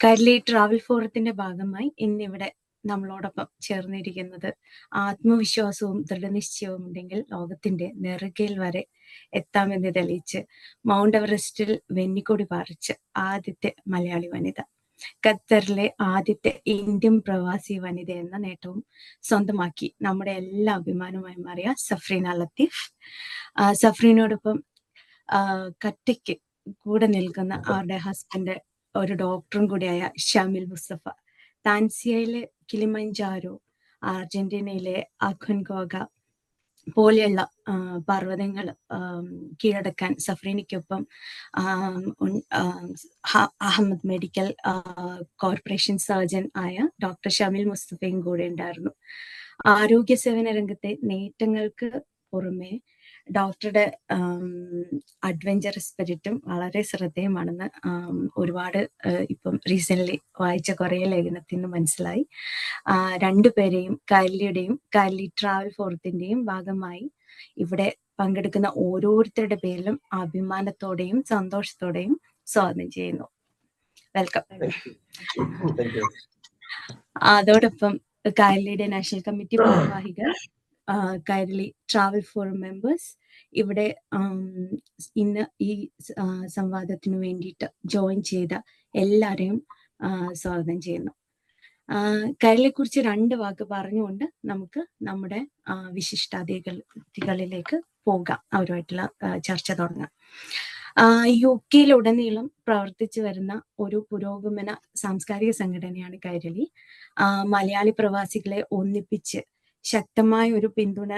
Kairali travel ഫോറത്തിന്റെ ഭാഗമായി ഇന്നിവിടെ നമ്മളോടൊപ്പം ചേർന്നിരിക്കുന്നത് ആത്മവിശ്വാസവും ദൃഢനിശ്ചയവും ഉണ്ടെങ്കിൽ ലോകത്തിന്റെ നെറുകയിൽ വരെ എത്താമെന്ന് തെളിയിച്ച് മൗണ്ട് എവറസ്റ്റിൽ വെന്നിക്കൊടി പാറിച്ച ആദ്യത്തെ മലയാളി വനിത, ഖത്തറിലെ ആദ്യത്തെ ഇന്ത്യൻ പ്രവാസി വനിത എന്ന നേട്ടവും സ്വന്തമാക്കി നമ്മുടെ എല്ലാ അഭിമാനവുമായി മാറിയ സഫ്രീന ലത്തീഫ്. സഫ്രീനോടൊപ്പം കറ്റയ്ക്ക് കൂടെ നിൽക്കുന്ന അവരുടെ ഹസ്ബൻഡ് ഒരു ഡോക്ടറും കൂടിയായ ഷാമിൽ മുസ്തഫ, താൻസിയയിലെ കിളിമഞ്ചാരോ, അർജന്റീനയിലെ അഖൻകോഗ പോലെയുള്ള പർവ്വതങ്ങൾ കീഴടക്കാൻ സഫ്രീനയ്ക്കൊപ്പം അഹമ്മദ് മെഡിക്കൽ കോർപ്പറേഷൻ സർജൻ ആയ ഡോക്ടർ ഷമീൽ മുസ്തഫയും കൂടെ ഉണ്ടായിരുന്നു. ആരോഗ്യ സേവന രംഗത്തെ നേട്ടങ്ങൾക്ക് പുറമെ ഡോക്ടറുടെ അഡ്വഞ്ചറസ് സ്പിരിറ്റും വളരെ ശ്രദ്ധേയമാണെന്ന് ഒരുപാട് ഇപ്പം റീസെന്റ് വായിച്ച കുറേ ലേഖനത്തിൽ നിന്ന് മനസ്സിലായി. രണ്ടുപേരെയും കൈരളിയുടെയും കൈരളി ട്രാവൽ ഫോറത്തിന്റെയും ഭാഗമായി ഇവിടെ പങ്കെടുക്കുന്ന ഓരോരുത്തരുടെ പേരിലും അഭിമാനത്തോടെയും സന്തോഷത്തോടെയും സ്വാഗതം ചെയ്യുന്നു. വെൽക്കം. അതോടൊപ്പം കൈരളിയുടെ നാഷണൽ കമ്മിറ്റി ഭാരവാഹികൾ, കൈരളി ട്രാവൽ ഫോറം മെമ്പേഴ്സ് ഇവിടെ ഇന്ന് ഈ സംവാദത്തിനു വേണ്ടിയിട്ട് ജോയിൻ ചെയ്ത എല്ലാവരെയും സ്വാഗതം ചെയ്യുന്നു. കൈരളിയെ കുറിച്ച് 2 വാക്ക് പറഞ്ഞുകൊണ്ട് നമുക്ക് നമ്മുടെ വിശിഷ്ടാതിഥികളിലേക്ക് പോകാം, അവരുമായിട്ടുള്ള ചർച്ച തുടങ്ങാം. UK-യിലുടനീളം പ്രവർത്തിച്ചു വരുന്ന ഒരു പുരോഗമന സാംസ്കാരിക സംഘടനയാണ് കൈരളി. മലയാളി പ്രവാസികളെ ഒന്നിപ്പിച്ച് ശക്തമായ ഒരു പിന്തുണ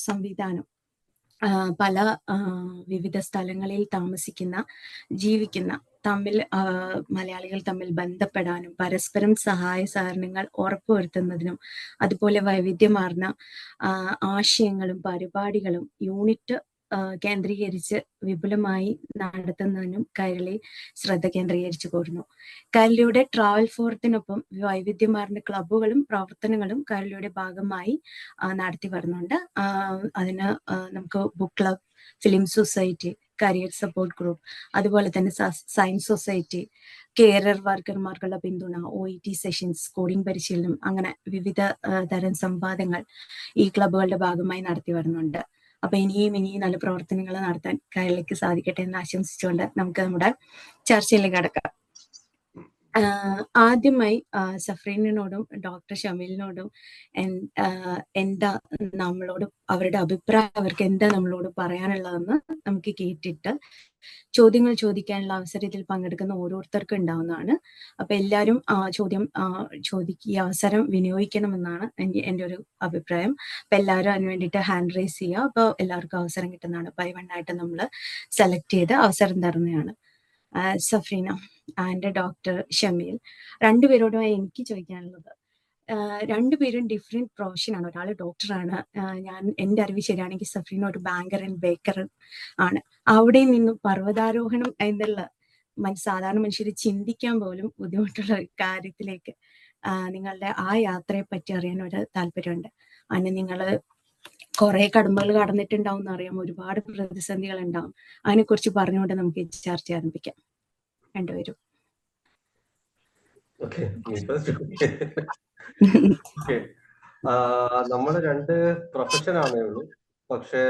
സംവിധാനം പല വിവിധ സ്ഥലങ്ങളിൽ താമസിക്കുന്ന ജീവിക്കുന്ന മലയാളികൾ തമ്മിൽ ബന്ധപ്പെടാനും പരസ്പരം സഹായ സഹകരണങ്ങൾ ഉറപ്പുവരുത്തുന്നതിനും അതുപോലെ വൈവിധ്യമാർന്ന ആശയങ്ങളും പരിപാടികളും യൂണിറ്റ് കേന്ദ്രീകരിച്ച് വിപുലമായി നടത്തുന്നതിനും കൈരളി ശ്രദ്ധ കേന്ദ്രീകരിച്ചു പോരുന്നു. കൈരളിയുടെ ട്രാവൽ ഫോറത്തിനൊപ്പം വൈവിധ്യമാർന്ന ക്ലബ്ബുകളും പ്രവർത്തനങ്ങളും കൈരളിയുടെ ഭാഗമായി നടത്തി വരുന്നുണ്ട്. അതിന് നമുക്ക് book club, film society, career support group, അതുപോലെ തന്നെ സയൻസ് സൊസൈറ്റി, കെയറർ വർക്കർമാർക്കുള്ള പിന്തുണ, OET സെഷൻസ്, കോഡിംഗ് പരിശീലനം, അങ്ങനെ വിവിധ തരം സംവാദങ്ങൾ ഈ ക്ലബ്ബുകളുടെ ഭാഗമായി നടത്തി വരുന്നുണ്ട്. അപ്പൊ ഇനിയും നല്ല പ്രവർത്തനങ്ങൾ നടത്താൻ കൈരളിക്ക് സാധിക്കട്ടെ എന്ന് ആശംസിച്ചുകൊണ്ട് നമുക്ക് നമ്മുടെ ചർച്ചയിലേക്ക് കടക്കാം. ആദ്യമായി സഫ്രീനോടും ഡോക്ടർ ഷമീലിനോടും എന്താ നമ്മളോട് അവരുടെ അഭിപ്രായം, അവർക്ക് എന്താ നമ്മളോട് പറയാനുള്ളതെന്ന് നമുക്ക് കേട്ടിട്ട് ചോദ്യങ്ങൾ ചോദിക്കാനുള്ള അവസരത്തിൽ പങ്കെടുക്കുന്ന ഓരോരുത്തർക്കും ഉണ്ടാവുന്നതാണ്. അപ്പൊ എല്ലാവരും ഈ അവസരം വിനിയോഗിക്കണമെന്നാണ് എൻ്റെ ഒരു അഭിപ്രായം. അപ്പൊ എല്ലാവരും അതിന് വേണ്ടിയിട്ട് ഹാൻഡ് റൈസ് ചെയ്യുക. അപ്പൊ എല്ലാവർക്കും അവസരം കിട്ടുന്നതാണ്. ബൈ വൺ ആയിട്ട് നമ്മൾ സെലക്ട് ചെയ്ത് അവസരം തരുന്നതാണ്. സഫ്രീന ആൻഡ് ഡോക്ടർ ഷമീൽ, രണ്ടുപേരോടുമായി എനിക്ക് ചോദിക്കാനുള്ളത്, രണ്ടുപേരും ഡിഫറെന്റ് പ്രൊഫഷനാണ്. ഒരാൾ ഡോക്ടറാണ്, എൻ്റെ അറിവ് ശരിയാണെങ്കിൽ സഫ്രീന ഒരു ബാങ്കർ ആൻഡ് ബേക്കർ ആണ്. അവിടെ നിന്നും പർവ്വതാരോഹണം എന്നുള്ള സാധാരണ മനുഷ്യർ ചിന്തിക്കാൻ പോലും ബുദ്ധിമുട്ടുള്ള ഒരു കാര്യത്തിലേക്ക് നിങ്ങളുടെ ആ യാത്രയെ പറ്റി അറിയാൻ ഒരു താല്പര്യമുണ്ട്. അതിന് നിങ്ങൾ കുറെ കടമ്പകൾ കടന്നിട്ടുണ്ടാവും എന്നറിയാം, ഒരുപാട് പ്രതിസന്ധികൾ ഉണ്ടാവും. അതിനെക്കുറിച്ച് പറഞ്ഞുകൊണ്ട് നമുക്ക് ചർച്ച ആരംഭിക്കാം. രണ്ടുപേരും. നമ്മള് 2 പ്രൊഫഷൻ ആണേ ഉള്ളൂ. പക്ഷെ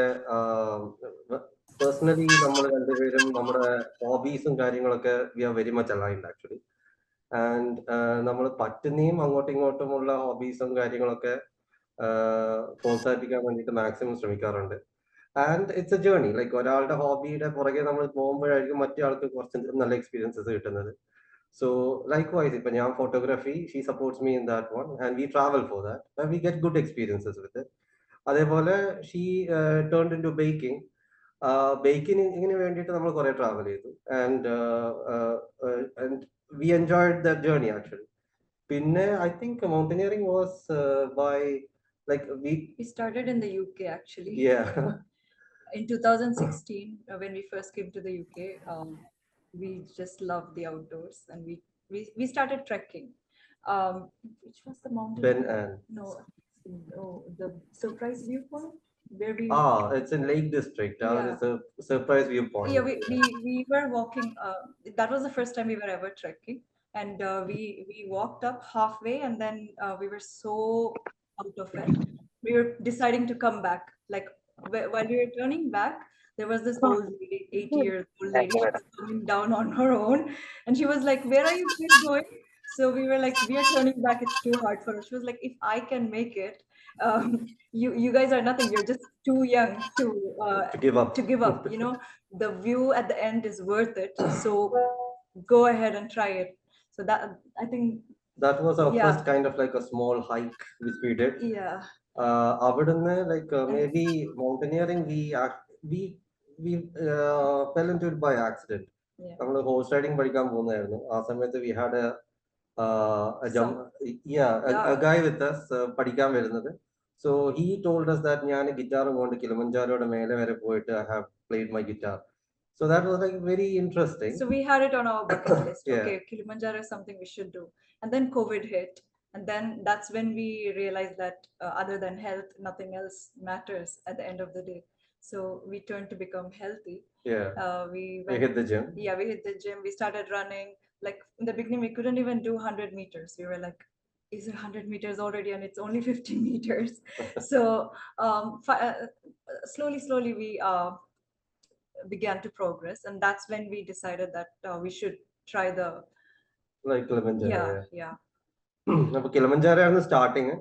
പേഴ്സണലി നമ്മൾ രണ്ടുപേരും നമ്മുടെ ഹോബീസും കാര്യങ്ങളൊക്കെ we are very much aligned actually. And നമ്മൾ പറ്റുന്നേയും അങ്ങോട്ടും ഇങ്ങോട്ടുമുള്ള ഹോബീസും കാര്യങ്ങളൊക്കെ പ്രോത്സാഹിപ്പിക്കാൻ വേണ്ടിയിട്ട് മാക്സിമം ശ്രമിക്കാറുണ്ട്. And it's A journey. Like ഒരാളുടെ ഹോബിയുടെ പുറകെ നമ്മൾ പോകുമ്പോഴായിരിക്കും മറ്റേ ആൾക്ക് കുറച്ച് നല്ല എക്സ്പീരിയൻസസ് കിട്ടുന്നത്. So likewise, if I'm photography, she supports me in that one, and we travel for that, and we get good experiences with it. അതേപോലെ she turned into baking. ബേക്കിങ്ങിന് വേണ്ടിയിട്ട് നമ്മൾ കുറെ ട്രാവൽ ചെയ്തു, and we enjoyed that journey actually. പിന്നെ I think mountaineering was by like we started in the UK actually. Yeah. In 2016, when we first came to the UK, we just loved the outdoors, and we started trekking. Which was the mountain? Ben Ann. No, the Surprise Viewpoint, where we. It's in Lake District. Yeah. It's a Surprise Viewpoint. Yeah, we were walking. That was the first time we were ever trekking. and we walked up halfway, and then we were so out of it. We were deciding to come back. Like while we were turning back, there was this old lady, 80-year-old lady. She was coming down on her own, and she was like, "Where are you kids going?" So we were like, "We are turning back. It's too hard for us." She was like, "If I can make it, you guys are nothing. You're just too young To give up. to give up. You know, the view at the end is worth it. So go ahead and try it." So that, I think, That was our yeah. first kind of like a small hike which we did. Yeah. അവിടുന്ന് like maybe mountaineering we fell into it by accident. Yeah. നമ്മൾ horse riding പഠിക്കാൻ പോകുന്നതായിരുന്നു. ആ സമയത്ത് we had a guy with us പഠിക്കാൻ വരുന്നത്. So he told us that ഞാൻ ഗിറ്റാറും കൊണ്ട് കിളിമഞ്ചാരോയുടെ മേലെ വരെ പോയിട്ട് I have played my guitar. So that was like very interesting. So we had it on our bucket list. Yeah. Okay, Kilimanjaro is something we should do. And then COVID hit. And then that's when we realized that other than health, nothing else matters at the end of the day. So we turned to become healthy. Yeah. We hit the gym. Yeah, we hit the gym. We started running. Like in the beginning, we couldn't even do 100 meters. We were like, is it 100 meters already? And it's only 50 meters. So slowly we began to progress, and that's when we decided that we should try the Like Kilimanjaro. yeah. അപ്പൊ Kilimanjaro ആയിരുന്നു starting.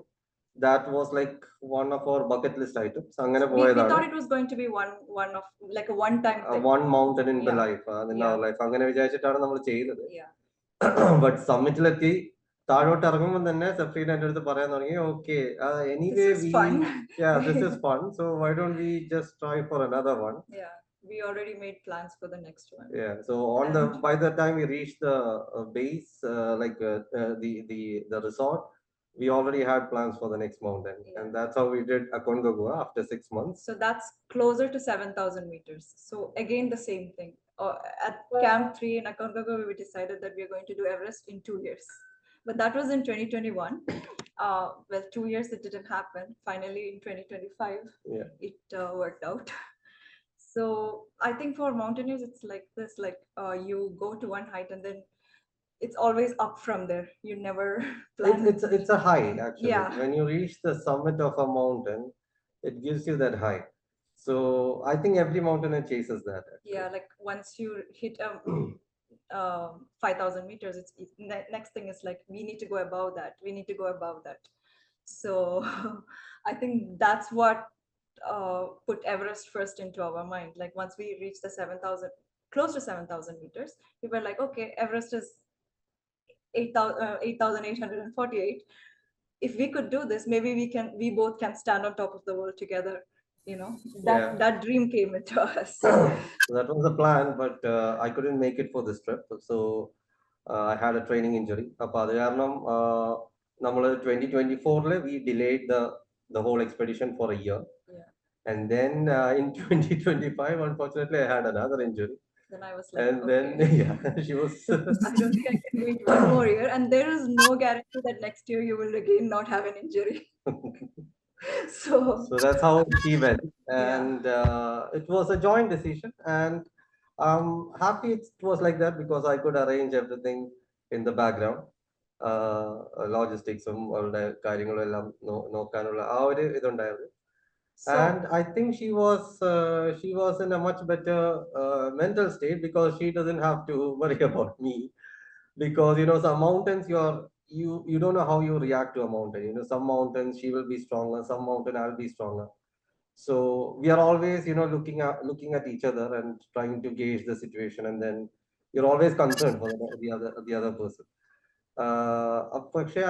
That was like one of our bucket list items. അങ്ങനെ We പോയതാണ്. thought it was going to be one of like a one-time thing. One mountain in the Yeah. life, in our life. അങ്ങനെ വിചാരിച്ചിട്ടാണ് നമ്മൾ ചെയ്തത്. Yeah. But സമ്മിറ്റിലെത്തി താഴോട്ട് ഇറങ്ങുമ്പോൾ തന്നെ സഫ്രീൻ എൻ്റെ അടുത്ത് പറയാൻ തുടങ്ങി, okay, anyway This is fun. this is fun, so why don't we just try for another one? Yeah, we already made plans for the next one. Yeah, so by the time we reached the base, the resort, we already had plans for the next mountain. Yeah. And that's how we did Aconcagua after 6 months. So that's closer to 7,000 meters. So again, the same thing. At Camp 3 in Aconcagua, we decided that we are going to do Everest in 2 years. But that was in 2021. Well, 2 years it didn't happen. Finally, in 2025, it worked out. So I think for mountaineers, it's like this, like you go to one height and then it's always up from there. You never plan. It's a high, actually. Yeah. When you reach the summit of a mountain, it gives you that high. So I think every mountaineer chases that. Actually. Yeah, like once you hit 5,000 meters, it's next thing is like, we need to go above that. We need to go above that. So I think that's what put Everest first into our mind. Like once we reached the 7,000, close to 7,000 meters, we were like, okay, Everest is 8,848. If we could do this, maybe we both can stand on top of the world together. You know, that dream came into us. So that was the plan, but I couldn't make it for this trip. So I had a training injury. അപ്പൊ അത് കാരണം നമ്മൾ 2024 we delayed the whole expedition for a year. Yeah. And then in 2025, unfortunately, I had another injury. Then I was like, and okay. then she was I don't think I can do it one more year, and there is no guarantee that next year you will again not have an injury. So that's how she went, and it was a joint decision, and I'm happy it was like that because I could arrange everything in the background. Logistics കാര്യങ്ങളും എല്ലാം നോക്കാനുള്ള ആ ഒരു ഇതുണ്ടായിരുന്നു. And I think she was in a much better mental state because she doesn't have to worry about me, because some mountains you don't know how you react to a mountain. Some mountains she will be stronger, some mountain I'll be stronger. So we are always looking at each other and trying to gauge the situation, and then you're always concerned for the other person.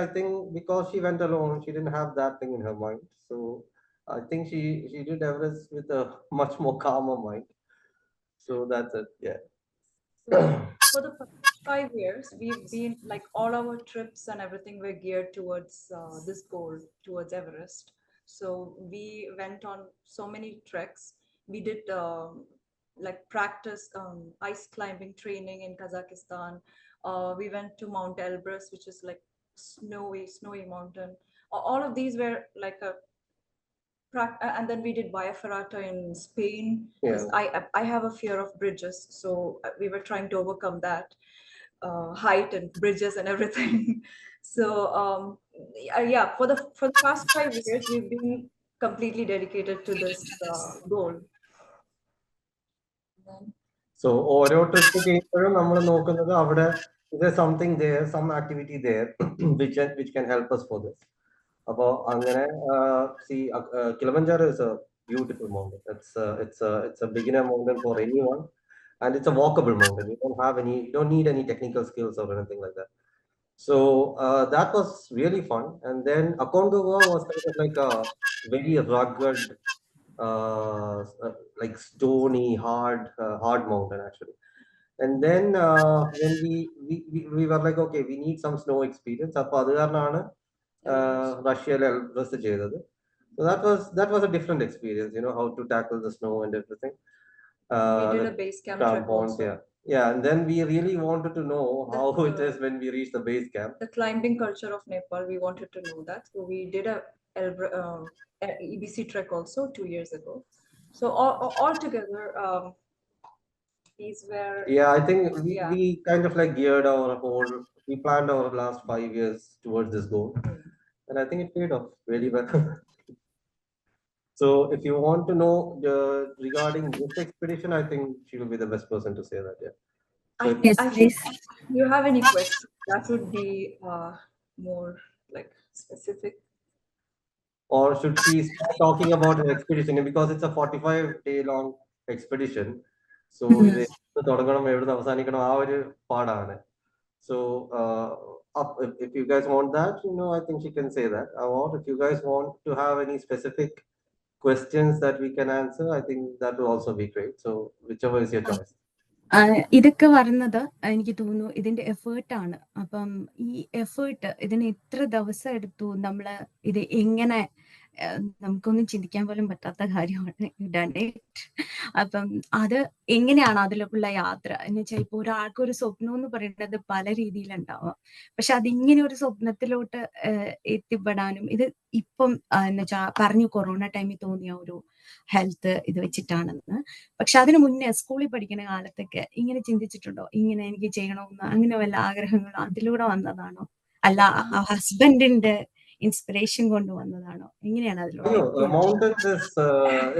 I think because she went alone, she didn't have that thing in her mind. So I think she did Everest with a much more calmer mind. So that's it. Yeah. So for the past 5 years, we've been like, all our trips and everything were geared towards this goal, towards Everest. So we went on so many treks. We did like practice ice climbing training in Kazakhstan. We went to Mount Elbrus, which is like snowy mountain. All of these were like and then we did Via Ferrata in Spain, because I have a fear of bridges, so we were trying to overcome that. height and bridges and everything. So yeah, for the past 5 years, we've been completely dedicated to this goal. So ഓരോ trip ചെയ്യുമ്പോഴും നമ്മൾ നോക്കുന്നത് അവിടെ there's something there, some activity there which can help us for this. അപ്പോൾ അങ്ങനെ see Kilimanjaro is a beautiful mountain. It's a beginner mountain for anyone, and it's a walkable mountain. You don't need any technical skills or anything like that. So that was really fun. And then Aconcagua was kind of like a very rugged, like stony, hard mountain actually. And then when we were like, okay, we need some snow experience. അപ്പോൾ അത് കാരണമാണ് റഷ്യയിലെ Elbrus ചെയ്തത്. So that was a different experience, how to tackle the snow and everything. We did a base camp trip also. Yeah, and then we really wanted to know how it is when we reach the base camp. The climbing culture of Nepal, we wanted to know that. So we did a EBC trek also 2 years ago. So all together, these were. Yeah, I think we kind of like we planned our last 5 years towards this goal. And I think it paid off really well. So if you want to know regarding this expedition, I think she will be the best person to say that. Yeah. Yes, please. If you have any questions, that would be more like specific. Or should she start talking about her expedition, because it's a 45-day long expedition. So ഇത് തുടങ്ങണം എവിടുന്ന് അവസാനിക്കണം ആ ഒരു പാടാണ്. So if you guys want that, I think she can say that. Or if you guys want to have any specific questions that we can answer, I think that will also be great. So whichever is your choice. ഇതൊക്കെ വരുന്നത് എനിക്ക് തോന്നുന്നു ഇതിന്റെ എഫേർട്ടാണ്. അപ്പം ഈ effort ഇതിന് എത്ര ദിവസം എടുത്തു, നമ്മള് ഇത് എങ്ങനെ, നമുക്കൊന്നും ചിന്തിക്കാൻ പോലും പറ്റാത്ത കാര്യമാണ്. അപ്പം അത് എങ്ങനെയാണ് അതിലേക്കുള്ള യാത്ര എന്ന് വെച്ചാൽ, ഇപ്പൊ ഒരാൾക്ക് ഒരു സ്വപ്നം എന്ന് പറയുന്നത് പല രീതിയിലുണ്ടാവാം. പക്ഷെ അതിങ്ങനെ ഒരു സ്വപ്നത്തിലോട്ട് എത്തിപ്പെടാനും ഇത് ഇപ്പം എന്ന് വെച്ചാൽ പറഞ്ഞു കൊറോണ ടൈമിൽ തോന്നിയ ഒരു ഹെൽത്ത് ഇത് വെച്ചിട്ടാണെന്ന്. പക്ഷെ അതിനു മുന്നേ സ്കൂളിൽ പഠിക്കുന്ന കാലത്തൊക്കെ ഇങ്ങനെ ചിന്തിച്ചിട്ടുണ്ടോ, ഇങ്ങനെ എനിക്ക് ചെയ്യണമെന്ന്, അങ്ങനെ വല്ല ആഗ്രഹങ്ങളോ അതിലൂടെ വന്നതാണോ, അല്ല ഹസ്ബൻഡിന്റെ ഇൻസ്പിറേഷൻ കൊണ്ട് വന്നതാണോ, എങ്ങനെയാണ് അതിലൂടെ? Mountains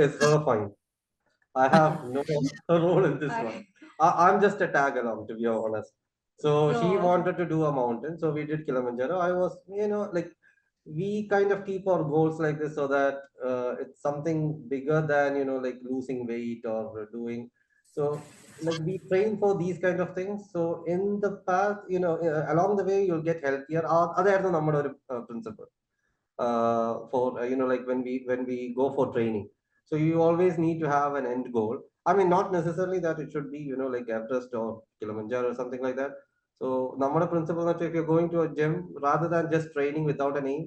is her fine. I have no role in this one. I'm just a tag along, to be honest. So she wanted to do a mountain, so we did Kilimanjaro. I was, like, we kind of keep our goals like this so that it's something bigger than like losing weight or doing. So like we train for these kind of things. So in the path, along the way you'll get healthier. That's our principle for like when we go for training. So you always need to have an end goal. I mean, not necessarily that it should be like Everest or Kilimanjaro or something like that. So our principle that if you're going to a gym, rather than just training without an aim,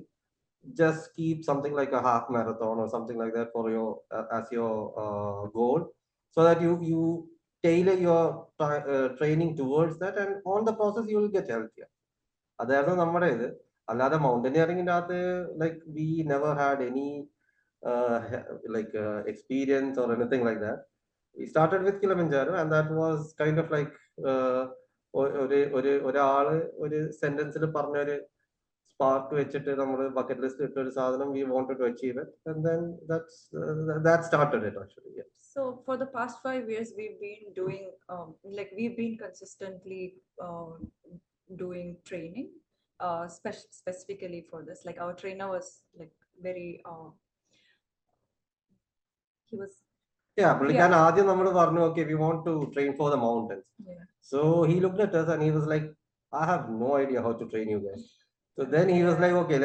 just keep something like a half marathon or something like that for your as your goal, so that you tailor your training towards that, and on the process you will get healthier. അതായിരുന്നു നമ്മുടെ ഇത്. അല്ലാതെ മൗണ്ടനിയറിംഗിന്റെ അകത്ത് like we never had any experience or anything like that. We started with Kilimanjaro, and that was kind of like ഒരാള് ഒരു സെന്റൻസിൽ പറഞ്ഞൊരു spark വെച്ചിട്ട് നമ്മൾ ബക്കറ്റ് ലിസ്റ്റ് ഇട്ട ഒരു സാധനം we wanted to achieve it, and then that started it actually. Yeah. So for the past 5 years we've been doing we've been consistently doing training specifically for this. Like our trainer was like very he was പുള്ളിക്കാരൻ ആദ്യം നമ്മൾ പറഞ്ഞു okay, we want to train for the mountains. So he looked at us and he was like, I have no idea how to train you guys. So then he was like, okay,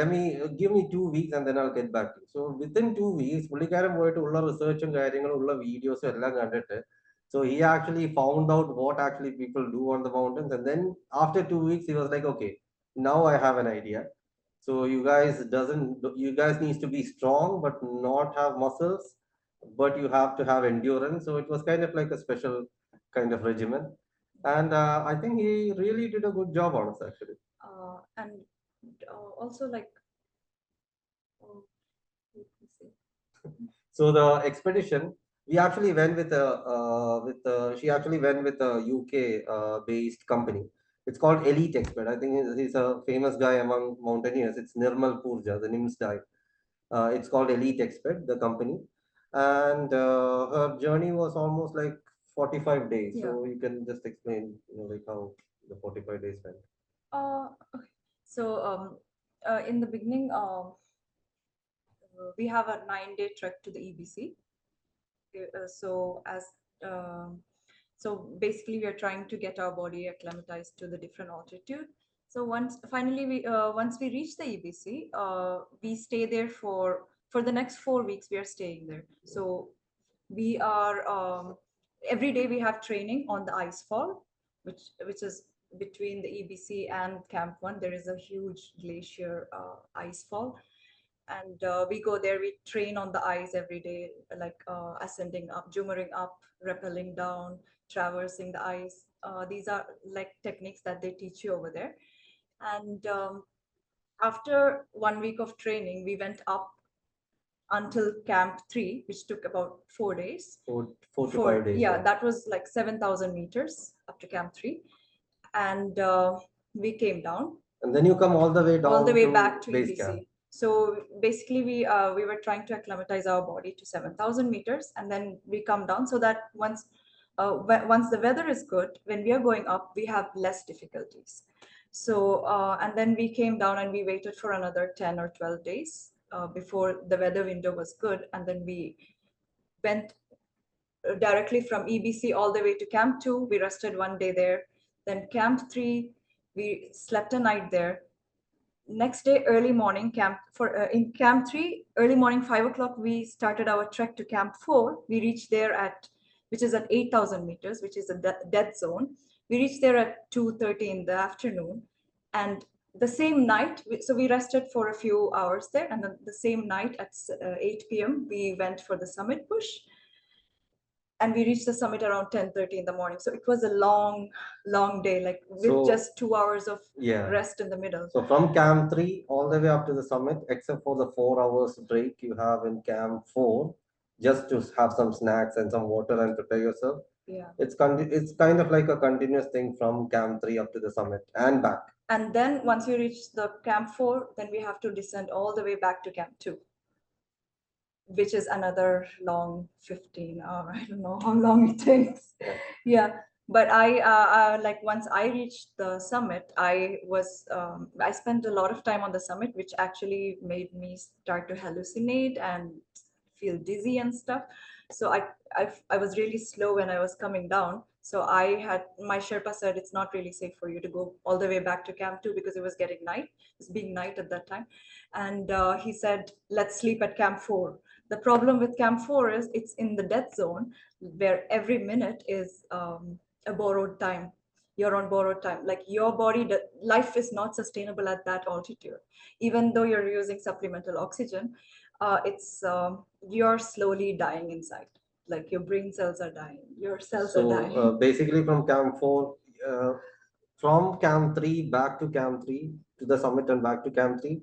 give me 2 weeks and then I'll get back to you. So within 2 weeks പുള്ളിക്കാരൻ പോയിട്ട് ഉള്ള റിസർച്ചും കാര്യങ്ങളും ഉള്ള വീഡിയോസും എല്ലാം കണ്ടിട്ട്, so he actually found out what actually people do on the mountains, and then after 2 weeks he was like, okay, now I have an idea. So you guys needs to be strong but not have muscles, but you have to have endurance. So it was kind of like a special kind of regimen, and I think he really did a good job on us actually. And also like so the expedition, we actually went with she actually went with a UK based company. It's called Elite Expert. I think he's a famous guy among mountaineers. It's Nirmal Purja, the NIMS guy. It's called Elite Expert, the company. And her journey was almost like 45 days. Yeah. So you can just explain, like how the 45 days went. Okay. So in the beginning, we have a 9-day trek to the EBC. So so basically we are trying to get our body acclimatized to the different altitude. So once we reach the EBC, we stay there for the next 4 weeks. We are staying there. So we are every day we have training on the ice fall, which is between the EBC and Camp 1. There is a huge glacier ice fall, and we go there. We train on the ice every day, like ascending up, jummering up, rappelling down, traversing the ice. These are like techniques that they teach you over there. And after 1 week of training, we went up until Camp 3, which took about 4 days. Four to 5 days. Yeah, that was like 7,000 meters up to Camp 3. And we came down. And then you come all the way down. All the way back to base EBC. camp. So basically we were trying to acclimatize our body to 7,000 meters, and then we come down so that once the weather is good, when we are going up, we have less difficulties. So and then we came down and we waited for another 10 or 12 days before the weather window was good, and then we went directly from EBC all the way to Camp 2. We rested 1 day there. Then Camp 3, we slept a night there. Next day, early morning, in Camp 3, early morning, 5 o'clock, we started our trek to Camp 4. We reached there which is at 8,000 meters, which is a death zone. We reached there at 2:30 in the afternoon. And the same night, so we rested for a few hours there. And then the same night at 8 p.m., we went for the summit push. And we reached the summit around 10:30 in the morning. So it was a long day, like with just 2 hours of rest in the middle. So from Camp 3 all the way up to the summit, except for the 4 hours break you have in Camp 4, just to have some snacks and some water and prepare yourself. Yeah. It's kind of like a continuous thing from Camp 3 up to the summit and back. And then once you reach the Camp 4, then we have to descend all the way back to Camp 2. Which is another long 15 hour. I don't know how long it takes. Yeah, but I like once I reached the summit, I spent a lot of time on the summit, which actually made me start to hallucinate and feel dizzy and stuff. So I was really slow when I was coming down. So my Sherpa said it's not really safe for you to go all the way back to Camp 2 because it was getting night. It was being night at that time. And he said, let's sleep at Camp 4. The problem with Camp 4 is it's in the death zone where every minute is a borrowed time. You're on borrowed time. Like your body, life is not sustainable at that altitude. Even though you're using supplemental oxygen, you're slowly dying inside. Like your brain cells are dying, your cells are dying. So basically from Camp 4, from Camp 3 back to Camp 3 to the summit and back to Camp 3,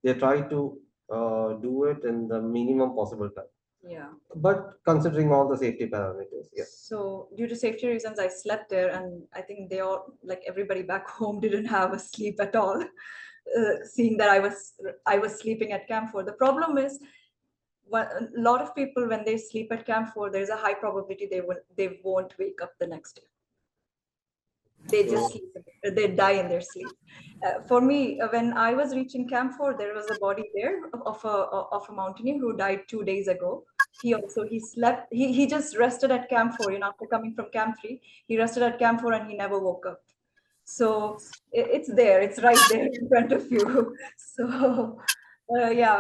they try to do it in the minimum possible time. Yeah. But considering all the safety parameters, yes. So due to safety reasons, I slept there, and I think they all, like everybody back home, didn't have a sleep at all. Seeing that I was sleeping at Camp 4. The problem is, a lot of people when they sleep at Camp 4, there's a high probability they won't wake up the next day. They just they die in their sleep. For me, when I was reaching Camp 4, there was a body there of a mountaineer who died 2 days ago. He slept. He just rested at Camp 4. After coming from Camp 3, he rested at Camp 4 and he never woke up. So it's there. It's right there in front of you. So. Yeah,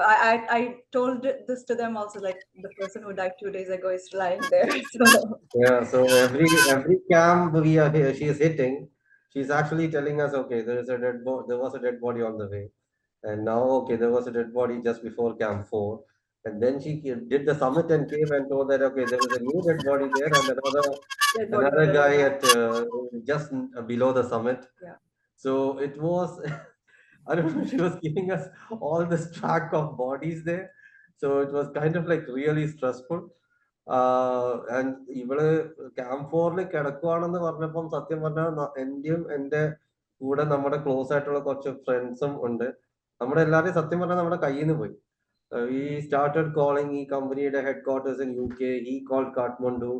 I told this to them also, like the person who died 2 days ago is lying there. So. Yeah, so every camp she is hitting, she's actually telling us, okay, there was a dead body on the way, and now okay, there was a dead body just before Camp 4, and then she did the summit and came and told that okay, there was a new dead body there and another guy at just below the summit. Yeah. So it was. I don't know, she was giving us all this track of bodies there. So it was kind of like really stressful. And ഇവിടെ Camp 4 കിടക്കുവാണെന്ന് പറഞ്ഞപ്പം സത്യം പറഞ്ഞാൽ എന്റെയും എന്റെ കൂടെ നമ്മുടെ close ആയിട്ടുള്ള കുറച്ച് ഫ്രണ്ട്സും ഉണ്ട്. നമ്മുടെ എല്ലാവരെയും സത്യം പറഞ്ഞാൽ നമ്മുടെ കയ്യിൽ നിന്ന് പോയി. We started calling the company headquarters in UK. He called Kathmandu,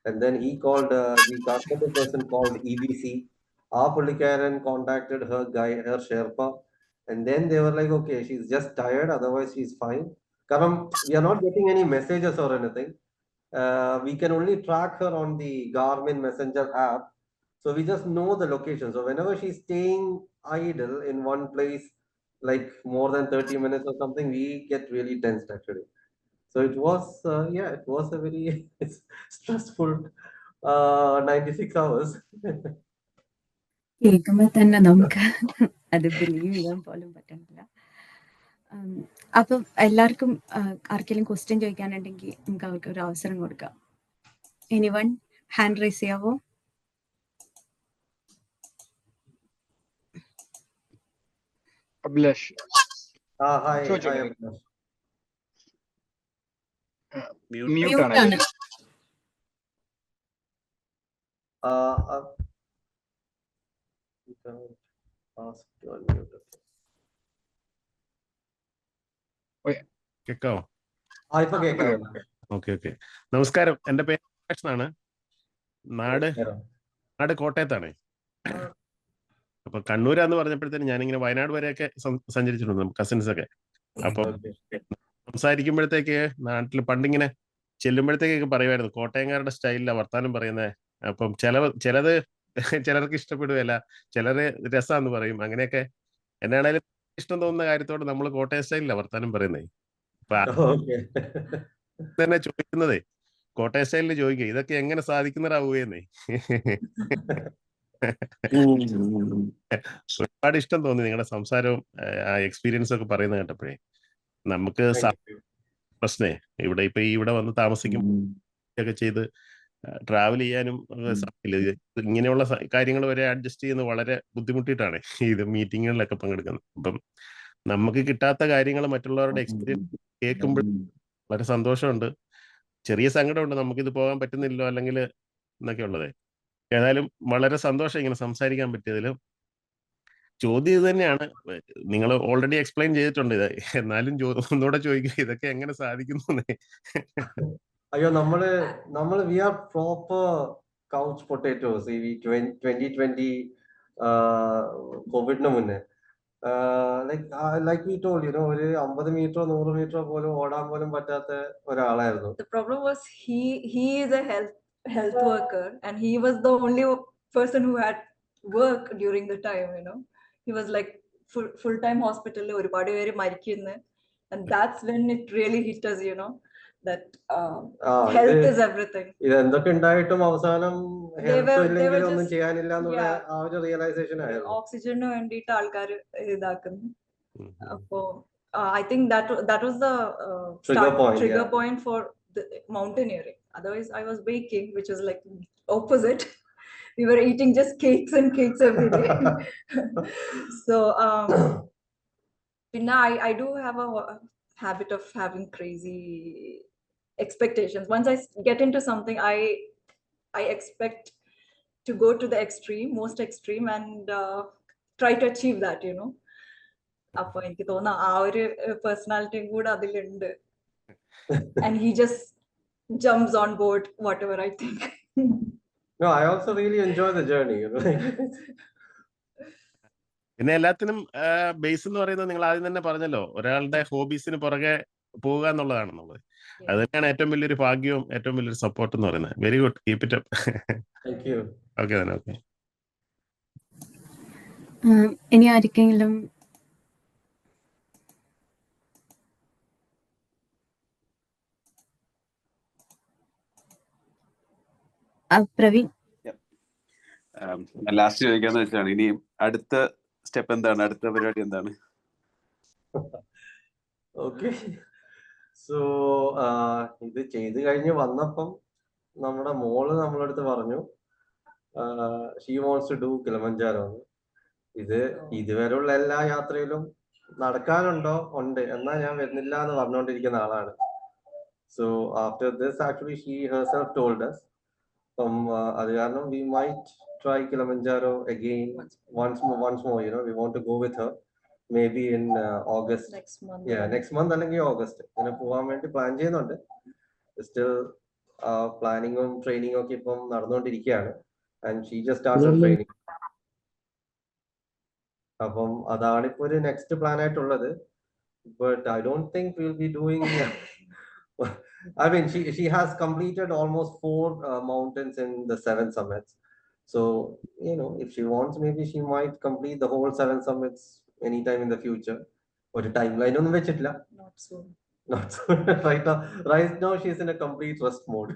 and then he called the Kathmandu person called EBC. Our Pullikaran contacted her guy, her Sherpa, and then they were like, okay, she's just tired, otherwise she's fine. Karam, we are not getting any messages or anything. We can only track her on the Garmin Messenger app. So we just know the location. So whenever she's staying idle in one place, like more than 30 minutes or something, we get really tensed actually. So it was, it was a very stressful 96 hours. കേൾക്കുമ്പോൾ തന്നെ നമുക്ക് അത് believe ചെയ്യാൻ പോലും പറ്റുന്നില്ല. അപ്പം എല്ലാവർക്കും ആർക്കെങ്കിലും ക്വസ്റ്റ്യൻ ചോദിക്കാനുണ്ടെങ്കിൽ നമുക്ക് അവർക്ക് ഒരു അവസരം കൊടുക്കാം. എനിവൺ ഹാൻഡ് റൈസ് ചെയ്യാവോ? Abhilash. Hi, ചോദിച്ചോ. hi, Abhilash. Mute ആണ്. ആണ്. You can ask to unmute. കേൾക്കാവോ? ഇപ്പൊ കേൾക്കാം. ഓക്കെ. നമസ്കാരം, എൻ്റെ പേര് കൃഷ്ണനാണ്. നാട് കോട്ടയത്താണ്. അപ്പൊ കണ്ണൂരാന്ന് പറഞ്ഞപ്പോഴത്തേന് ഞാനിങ്ങനെ വയനാട് വരെയൊക്കെ സഞ്ചരിച്ചിട്ടുണ്ട്, കസിൻസ് ഒക്കെ. അപ്പൊ സംസാരിക്കുമ്പോഴത്തേക്ക് നാട്ടിൽ പണ്ടിങ്ങനെ ചെല്ലുമ്പോഴത്തേക്കൊക്കെ പറയുമായിരുന്നു കോട്ടയംകാരുടെ സ്റ്റൈലിലാണ് വർത്താനം പറയുന്നത്. അപ്പം ചിലത് ചിലർക്ക് ഇഷ്ടപ്പെടുകയല്ല, ചിലര് രസാന്ന് പറയും. അങ്ങനെയൊക്കെ എന്നാണേലും ഇഷ്ടം തോന്നുന്ന കാര്യത്തോട് നമ്മൾ കോട്ടയം സ്റ്റൈലിലാണ് വർത്താനം പറയുന്നത്. അപ്പൊ തന്നെ ചോദിക്കുന്നതേ, കോട്ടയം സ്റ്റൈലിൽ ചോദിക്കുക ഇതൊക്കെ എങ്ങനെ സാധിക്കുന്നതാവുകയെന്നേ. ഒരുപാട് ഇഷ്ടം തോന്നി നിങ്ങളുടെ സംസാരവും ആ എക്സ്പീരിയൻസ് ഒക്കെ പറയുന്നത് കേട്ടപ്പോഴേ. നമുക്ക് പ്രശ്നേ ഇവിടെ വന്ന് താമസിക്കും ഒക്കെ ചെയ്ത് ട്രാവൽ ചെയ്യാനും സാധിക്കില്ല. ഇങ്ങനെയുള്ള കാര്യങ്ങൾ വരെ അഡ്ജസ്റ്റ് ചെയ്യുന്നത് വളരെ ബുദ്ധിമുട്ടിയിട്ടാണ് ഇത് മീറ്റിങ്ങുകളിലൊക്കെ പങ്കെടുക്കുന്നത്. അപ്പം നമുക്ക് കിട്ടാത്ത കാര്യങ്ങൾ മറ്റുള്ളവരുടെ എക്സ്പീരിയൻസ് കേൾക്കുമ്പോൾ വളരെ സന്തോഷമുണ്ട്, ചെറിയ സങ്കടമുണ്ട്, നമുക്കിത് പോകാൻ പറ്റുന്നില്ലോ അല്ലെങ്കിൽ എന്നൊക്കെ ഉള്ളത്. ഏതായാലും വളരെ സന്തോഷം ഇങ്ങനെ സംസാരിക്കാൻ പറ്റിയതിൽ. ചോദ്യം ഇത് തന്നെയാണ്, നിങ്ങൾ ഓൾറെഡി എക്സ്പ്ലെയിൻ ചെയ്തിട്ടുണ്ട് ഇത്, എന്നാലും ഒന്നുകൂടെ ചോദിക്കുക ഇതൊക്കെ എങ്ങനെ സാധിക്കുന്നു. അയ്യോ, നമ്മള് we are proper couch potatoes. ഈ 2020 കോവിഡിന് മുന്നേ like we told, ഒരു 50 മീറ്ററോ 100 മീറ്ററോ പോലും ഓടാൻ പോലും പറ്റാത്ത ഒരാളായിരുന്നു. The problem was he is a health worker, and he was the only person who had work during the time. He was like full time hospital, ഒരുപാട് പേര് മരിക്കുന്നു, and that's when it really hit us, that health is everything. ഇത് എന്തൊക്കെ ഉണ്ടായിട്ടും അവസാനം health ഇല്ലെങ്കിൽ ഒന്നും ചെയ്യാനില്ല എന്നുള്ള ആ ഒരു റിയലൈസേഷൻ ആയിരുന്നു. ഓക്സിജന് വേണ്ടിയിട്ട് ആൾക്കാർ ഇതാക്കുന്നു. അപ്പോ I think that was the trigger point for the mountaineering. Otherwise I was baking, which was like opposite. We were eating just cakes and cakes every day. So I do have a habit of having crazy expectations. Once I get into something, I expect to go to the most extreme, and try to achieve that. അപ്പൊ എനിക്ക് തോന്നുന്നു ആ ഒരു പേഴ്സണാലിറ്റിയും കൂടെ അതിലുണ്ട്. And he just jumps on board whatever I think. No, I also really enjoy the journey. പിന്നെ എല്ലാത്തിനും base എന്ന് പറയുന്നത് നിങ്ങൾ ആദ്യം തന്നെ പറഞ്ഞല്ലോ, ഒരാളുടെ ഹോബീസിന് പുറകെ പോവുക എന്നുള്ളതാണെന്നുള്ളത്. അത് തന്നെയാണ് ഏറ്റവും വലിയൊരു ഭാഗ്യവും ഏറ്റവും വലിയൊരു സപ്പോർട്ട് എന്ന് പറയുന്നത്. Very good, keep it up. Okay തന്നെ. ഓക്കെ, ഇനി ആർക്കെങ്കിലും പ്രവീൺ? ലാസ്റ്റ് ചോദിക്കാന്ന് വെച്ചാണ്, ഇനി അടുത്ത സ്റ്റെപ്പ് എന്താണ്, അടുത്ത പരിപാടി എന്താണ്? ഓക്കെ, സോ ഇത് ചെയ്ത് കഴിഞ്ഞ് വന്നപ്പം നമ്മുടെ മോള് നമ്മളടുത്ത് പറഞ്ഞു she wants to do Kilimanjaro. ഇതുവരെയുള്ള എല്ലാ യാത്രയിലും നടക്കാനുണ്ടോ ഉണ്ട്, എന്നാ ഞാൻ വരുന്നില്ല എന്ന് പറഞ്ഞുകൊണ്ടിരിക്കുന്ന ആളാണ്. So after this actually she herself told us. അത് കാരണം we might try Kilimanjaro again once more. You know, we want to go with her maybe in August. Next month. Yeah, next month അല്ലെങ്കിൽ August. ഇങ്ങനെ പോകാൻ വേണ്ടി plan ചെയ്യുന്നുണ്ട്. Still പ്ലാനിങ്ങും ട്രെയിനിങ്ങും ഒക്കെ ഇപ്പം നടന്നുകൊണ്ടിരിക്കുകയാണ്. And she just started training. അപ്പം അതാണ് ഇപ്പൊ ഒരു നെക്സ്റ്റ് പ്ലാൻ ആയിട്ടുള്ളത്. But I don't think we'll be doing. I mean, she has completed almost 4 mountains in the 7 summits. So, you know, if she wants, maybe she might complete the whole 7 summits anytime in the future. Or a timeline on which it la. Not soon. Not soon. Right now, she's in a complete rest mode.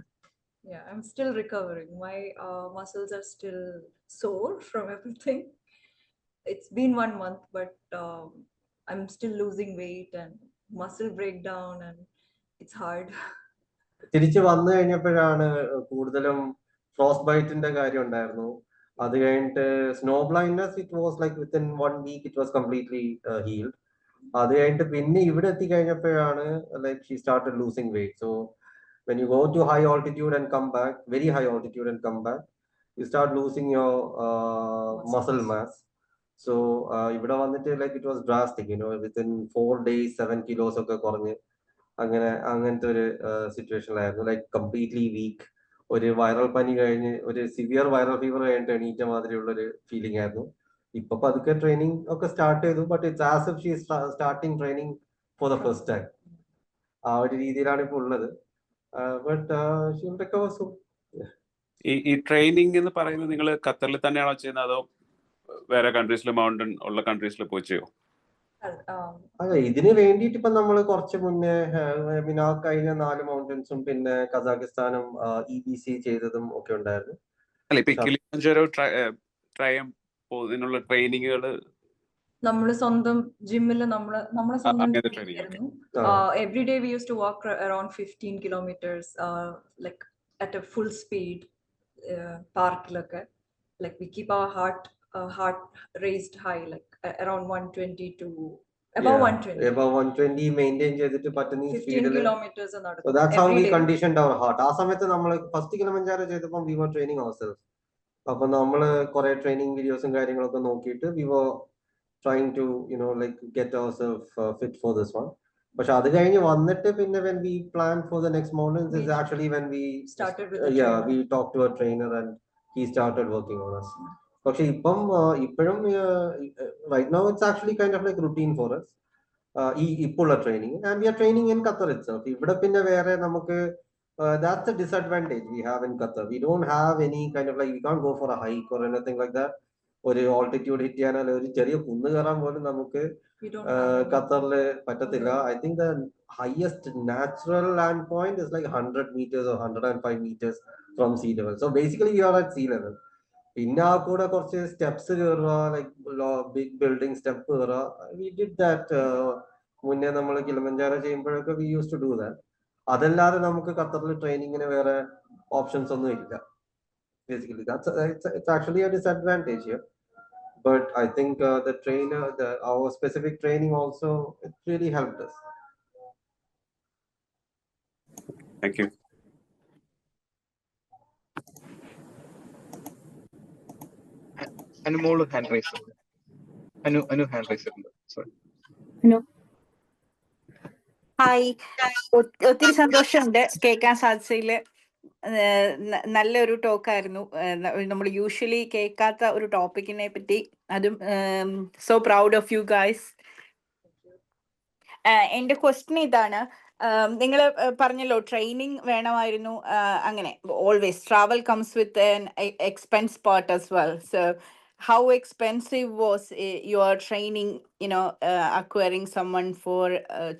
Yeah, I'm still recovering. My muscles are still sore from everything. It's been 1 month, but I'm still losing weight and muscle breakdown, and it's hard. തിരിച്ച് വന്നു കഴിഞ്ഞപ്പോഴാണ് കൂടുതലും frost ബൈറ്റിന്റെ കാര്യം ഉണ്ടായിരുന്നു. അത് കഴിഞ്ഞിട്ട് snow blindness it was like within 1 week it was completely healed. അത് കഴിഞ്ഞിട്ട് പിന്നെ ഇവിടെ എത്തിക്കഴിഞ്ഞപ്പോഴാണ് like she started losing weight. So when you go to high altitude and come back, very high altitude and come back, you start losing your muscle mass. So ഇവിടെ വന്നിട്ട് like it was drastic, you know, within 4 days 7 kilos ഒക്കെ കുറഞ്ഞ് അങ്ങനത്തെ ഒരു സിറ്റുവേഷനിലായിരുന്നു. Like completely weak. ഒരു viral പനി കഴിഞ്ഞ് ഒരു സിവിയർ വൈറൽ ഫീവർ കഴിഞ്ഞിട്ട് എണീറ്റ മാതിരിയുള്ള ഒരു ഫീലിംഗ് ആയിരുന്നു. ഇപ്പൊ പതുക്കെ ട്രെയിനിങ് ഒക്കെ സ്റ്റാർട്ട് ചെയ്തു. But it's as if she starting training for the first time. ആ ഒരു രീതിയിലാണ് ഇപ്പൊ ഉള്ളത്. But she will recover soon. ഈ ട്രെയിനിങ് എന്ന് പറയുന്നത് നിങ്ങൾ ഖത്തറിൽ തന്നെയാണോ ചെയ്യുന്നത്, അതോ വേറെ കൺട്രീസിൽ മൗണ്ടൻ ഉള്ള കൺട്രീസിൽ പോയി ചെയ്യോ? അതെ, ഇതിന് വേണ്ടിയിട്ട് ഇപ്പൊ നമ്മള് കുറച്ച് മുന്നേ പിന്നെ കഴിഞ്ഞ 4 മൗണ്ടൻസും പിന്നെ കസാഖിസ്ഥാനും EBC ചെയ്തതും ഒക്കെ ഉണ്ടായിരുന്നു. അല്ല, ഇപ്പൊ കിളിമഞ്ചാരോ ട്രൈ ഇതിനുള്ള ട്രെയിനിങ്ങുകൾ നമ്മള് സ്വന്തം ജിമ്മിൽ നമ്മളെ സ്വന്തം every day we used to walk around 15 kilometers like at a full speed parkilokke. Like we keep our heart raised high, like around 120 to above 120 maintain ചെയ്തിട്ട് പറ്റുന്ന 15 kilometers നടക്കും. So that's how we conditioned our heart. ആ സമയത്ത് നമ്മൾ first Kilimanjaro ചെയ്തപ്പോൾ we were training ourselves. അപ്പൊ നമ്മള് കുറെ ട്രെയിനിങ് വീഡിയോസും കാര്യങ്ങളൊക്കെ നോക്കിയിട്ട് we were trying to, you know, like get ourselves fit for this one. പക്ഷെ അത് കഴിഞ്ഞ് വന്നിട്ട് പിന്നെ when we planned for the next mountains is actually when we started with the trainer. we talked to a trainer and he started working on us. പക്ഷെ ഇപ്പോഴും right now it's actually kind of like routine for us. ഇപ്പോഴുള്ള training and we are training in Qatar itself. ഇവിടെ പിന്നെ വേറെ നമുക്ക് that's the disadvantage we have in Qatar. We don't have any kind of like, we can't go for a hike or anything like that. ഒരു altitude hit ചെയ്യാനോ ഒരു ചെറിയ കുന്ന് കയറാൻ പോലും നമുക്ക് ഖത്തറില് പറ്റത്തില്ല. I think the highest natural land point is like 100 meters or 105 meters from sea level. So basically you are at sea level. പിന്നെ ആ കൂടെ കുറച്ച് സ്റ്റെപ്സ് കയറുക, ലൈക്ക് ബിഗ് ബിൽഡിംഗ് സ്റ്റെപ്പ് കയറുക. വി ഡിഡ് ദാറ്റ് മുന്നേ നമ്മൾ കിളിമഞ്ചാരോ ചെയ്യുമ്പോഴൊക്കെ we use to do that. അതല്ലാതെ നമുക്ക് ഖത്തറിൽ ട്രെയിനിങ്ങിന് വേറെ ഓപ്ഷൻസ് ഒന്നും ഇല്ല. Basically, it's actually a disadvantage here. But I think the trainer, our specific training also, it really helped us. Thank you. Anumol hand raise Anu hand raise ഉണ്ട്. Sorry. Hi, ഒത്തിരി സന്തോഷമുണ്ട് കേൾക്കാൻ സാധിച്ചതിൽ. നല്ലൊരു ടോക്കായിരുന്നു. നമ്മൾ യൂഷ്വലി കേൾക്കാത്ത ഒരു ടോപ്പിക്കിനെ പറ്റി. അതും so proud of you guys. എൻ്റെ ക്വസ്റ്റ്യൻ ഇതാണ്. നിങ്ങൾ പറഞ്ഞല്ലോ ട്രെയിനിങ് വേണമായിരുന്നു, അങ്ങനെ always travel comes with N expense part as well. So how expensive was your training, you know, acquiring someone for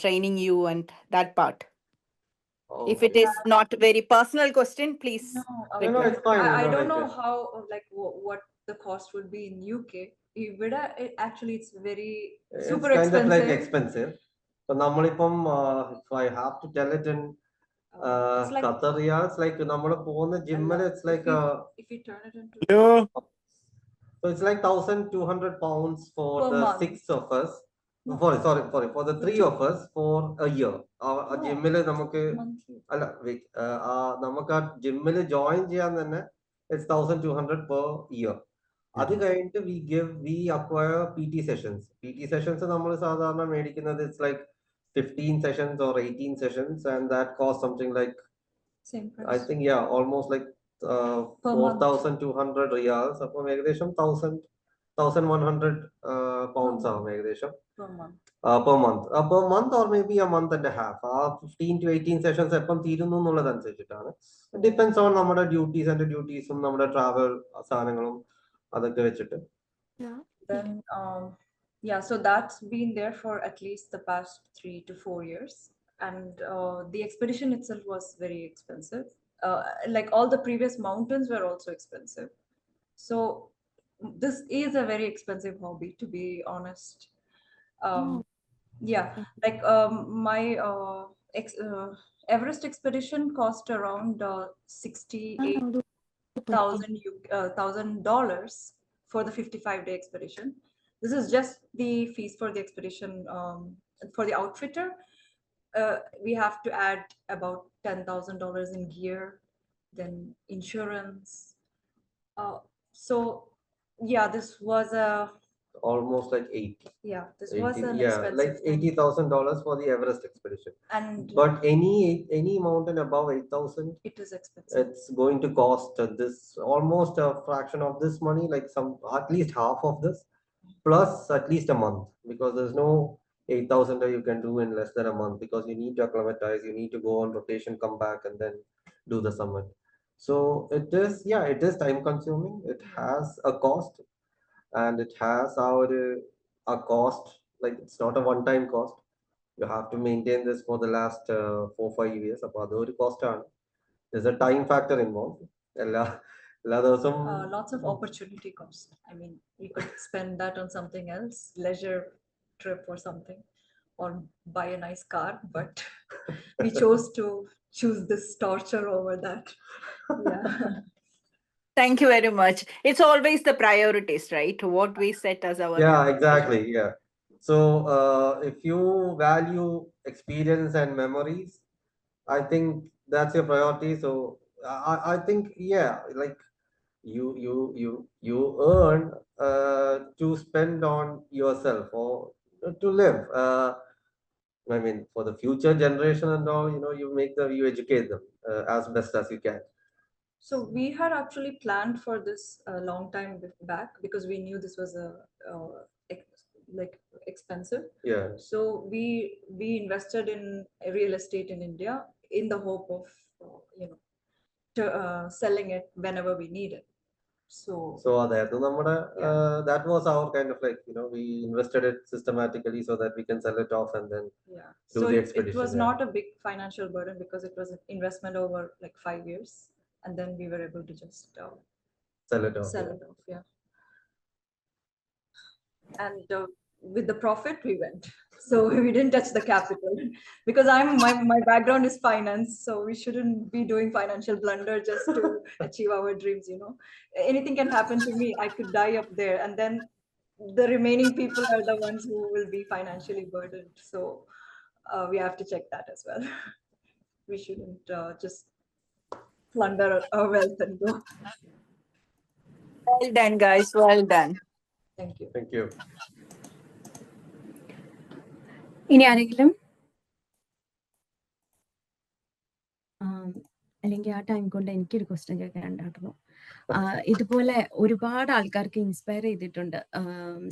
training you and that part? If it is not a very personal question, please. No, it's fine. I don't know how, like what the cost would be in UK. Actually it's very super kind expensive. of like expensive. So നമ്മളിപ്പം if I have to tell it in like, Qatar riyals, like നമ്മൾ പോകുന്ന ജിമ്മിൽ it's like if you turn it into so it's like 1,200 pounds for per the month. 6 of us. Sorry, for the 3 of us for a year. ജിമ്മില് നമുക്ക് അല്ല നമുക്ക് ആ ജിമ്മില് join ചെയ്യാൻ തന്നെ it's 1,200 per year. അത് കഴിഞ്ഞിട്ട് we acquire PT sessions. PT sessions നമ്മൾ സാധാരണ മേടിക്കുന്നത് it's like 15 sessions or 18 sessions, and that costs something like, Same price. I think, yeah, almost like Per 4,200 riyals. അപ്പം ഏകദേശം 1,100 pounds ആവും ഏകദേശം per month. per month. Per month or maybe a month and a half. 15 to 18 sessions എപ്പം തീരുന്നു എന്നുള്ളതനുസരിച്ചിട്ടാണ്. It depends on നമ്മുടെ ഡ്യൂട്ടീസും നമ്മുടെ travel സാധനങ്ങളും അതൊക്കെ വെച്ചിട്ട്. Then yeah, so that's been there for at least the past 3 to 4 years, and the expedition itself was very expensive. Like all the previous mountains were also expensive, so this is a very expensive hobby, to be honest. Yeah, like my Everest expedition cost around $68,000 for the 55-day expedition. This is just the fees for the expedition. For the outfitter, we have to add about $10,000 in gear, then insurance. So yeah, this was Almost like 80. Yeah, this was an Yeah, expensive like thing. $80,000 for the Everest expedition. And But any mountain above 8,000, it is expensive. it's going to cost this almost a fraction of this money, like at least half of this, plus at least a month, because there's no 8,000 that you can do in less than a month, because you need to acclimatize, you need to go on rotation, come back, and then do the summit. So it is time consuming. It has a cost, and it has a cost, like it's not a one-time cost. You have to maintain this for the last 4-5 years. അപ്പോൾ അതൊരു cost ആണ്. There's a time factor involved. എല്ലാ ദിവസവും Lots of opportunity cost. I mean, we could spend that on something else, leisure trip or something, or buy a nice car, but we chose to choose this torture over that. Yeah. Thank you very much. It's always the priorities, right? What we set as our Yeah, exactly. Yeah. So if you value experience and memories, I think that's your priority. So I think, yeah, like you earn to spend on yourself or to live. I mean, for the future generation and all, you educate them as best as you can. So we had actually planned for this a long time back, because we knew this was like expensive. Yeah. So we invested in real estate in India in the hope of selling it whenever we need it. So that was our kind of like, we invested it systematically so that we can sell it off and then yeah, do so the it expedition. was not a big financial burden, because it was an investment over like 5 years, and then we were able to just sell it off. it off. Yeah. And with the profit we went, so we didn't touch the capital, because my background is finance, so we shouldn't be doing financial blunder just to achieve our dreams. Anything can happen to me. I could die up there, and then the remaining people are the ones who will be financially burdened. So we have to check that as well. We shouldn't just plunder our wealth and go. Well done, guys. Well done. Thank you. Thank you. ഇനി ആരെങ്കിലും അല്ലെങ്കിൽ ആ time കൊണ്ട് എനിക്കൊരു question കേൾക്കാനുണ്ടായിരുന്നു. ഇതുപോലെ ഒരുപാട് ആൾക്കാർക്ക് inspire ചെയ്തിട്ടുണ്ട്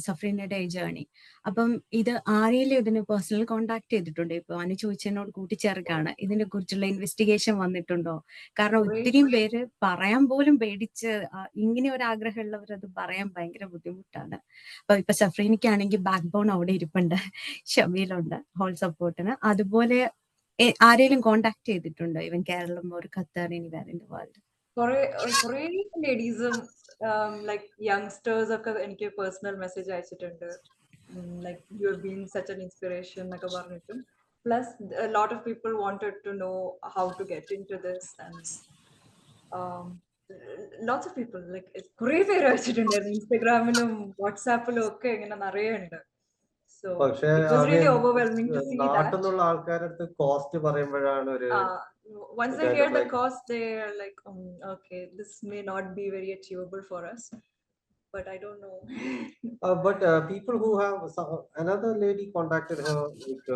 സഫ്രീനയുടെ ജേർണി. അപ്പം ഇത് ആരെങ്കിലും ഇതിന് പേഴ്സണൽ കോണ്ടാക്ട് ചെയ്തിട്ടുണ്ടോ? ഇപ്പൊ അനു ചോദിച്ചതിനോട് കൂട്ടിച്ചേർക്കാണ്, ഇതിനെ കുറിച്ചുള്ള ഇൻവെസ്റ്റിഗേഷൻ വന്നിട്ടുണ്ടോ? കാരണം ഒത്തിരിയും പേര് പറയാൻ പോലും പേടിച്ച്, ഇങ്ങനെ ഒരു ആഗ്രഹമുള്ളവർ അത് പറയാൻ ഭയങ്കര ബുദ്ധിമുട്ടാണ്. അപ്പൊ ഇപ്പൊ സഫ്രീനയ്ക്കാണെങ്കിൽ ബാക്ക് ബോൺ അവിടെ ഇരിപ്പുണ്ട്, ഷമീലുണ്ട് ഹോൾ സപ്പോർട്ടിന്. അതുപോലെ ആരെങ്കിലും കോണ്ടാക്ട് ചെയ്തിട്ടുണ്ടോ? ഇവൻ കേരളം ഒരു ഖത്തർ ഇനി വേറെ ഇൻ ദ വേൾഡ്? കുറേ ലേഡീസും ലൈക്ക് യങ്സ്റ്റേഴ്സ് ഒക്കെ എനിക്ക് പേഴ്സണൽ മെസ്സേജ് അയച്ചിട്ടുണ്ട്, like you have been such an inspiration എന്നൊക്കെ പറഞ്ഞിട്ടും. Plus lot of people wanted to know how to get into this, and lots of people like കുറേ പേര് അയച്ചിട്ടുണ്ടായിരുന്നു. ഇൻസ്റ്റഗ്രാമിലും വാട്സാപ്പിലും ഒക്കെ ഇങ്ങനെ നിറയെ ഉണ്ട്. പക്ഷേ It was really overwhelming to see that. നാട്ടിലുള്ള ആൾക്കാരുടെ കോസ്റ്റ് പറയുമ്പോഴാണ് ഒരു once to they kind hear of the like cost, they're like, okay, this may not be very achievable for us. But I don't know. but people who have another lady contacted her, like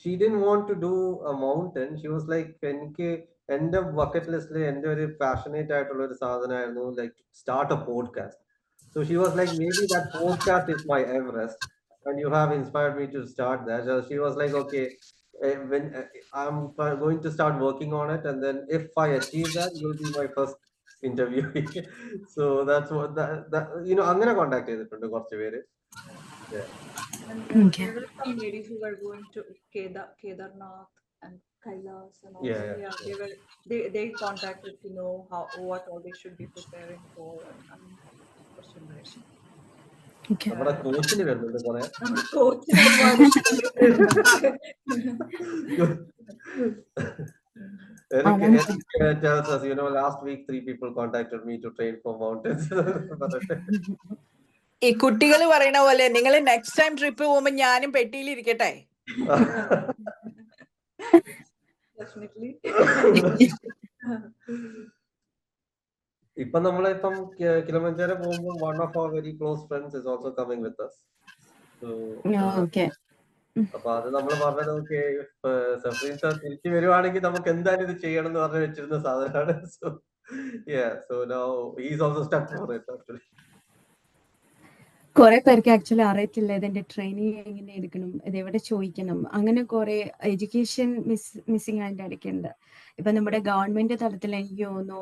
she didn't want to do a mountain. She was like, എനിക്ക് എൻ്റെ bucket ലിസ്റ്റിൽ എൻ്റെ ഒരു passionate ആയിട്ടുള്ള ഒരു സാധനമായിരുന്നു like start a podcast. So she was like, maybe that podcast is my Everest, and you have inspired me to start that. So she was like, okay, when I'm going to start working on it, and then if I achieve that, you'll be my first interview. So that's what that you know, അങ്ങനെ contact ചെയ്തിട്ടുണ്ട് കുറച്ച് പേര്. And Okay. there were some ladies who were going to Kedarnath and Kailas and all. Yeah, So, yeah. they contacted to know what all they should be preparing for. കുറച്ചുണ്ടായിരുന്നു. Okay. നമ്മുടെ കോച്ചിന് വരുന്നുണ്ട് കുറെ. കോച്ചിന് ഒരുപാട് Eric tells us, you know, last week 3 people contacted me to train for mountains. ഈ കുട്ടികൾ പറയണ പോലെ നിങ്ങൾ next time trip പോകുമ്പോ ഞാനും പെട്ടിയിൽ ഇരിക്കട്ടെ. Definitely. ഇപ്പൊ നമ്മളിപ്പം കിളിമഞ്ചാരോ പോകുമ്പോൾ one of our very close friends is also coming with us. So Okay. അപ്പൊ അത് നമ്മൾ പറഞ്ഞത്, ഓക്കെ സഫ്രീൻ സാർ തിരിച്ചു വരുവാണെങ്കിൽ നമുക്ക് എന്തായാലും ഇത് ചെയ്യണം എന്ന് പറഞ്ഞു വെച്ചിരുന്ന സാധനമാണ്. So yeah, so now he's also stuck for it actually. കുറെ പേർക്ക് ആക്ച്വലി അറിയത്തില്ല ഇതിന്റെ ട്രെയിനിങ് എങ്ങനെ എടുക്കണം, ഇത് എവിടെ ചോദിക്കണം, അങ്ങനെ കുറെ എഡ്യൂക്കേഷൻ മിസ്സിങ് അതിന്റെ ഇടയ്ക്കുണ്ട്. ഇപ്പൊ നമ്മുടെ ഗവൺമെന്റ് തലത്തിൽ എനിക്ക് തോന്നുന്നു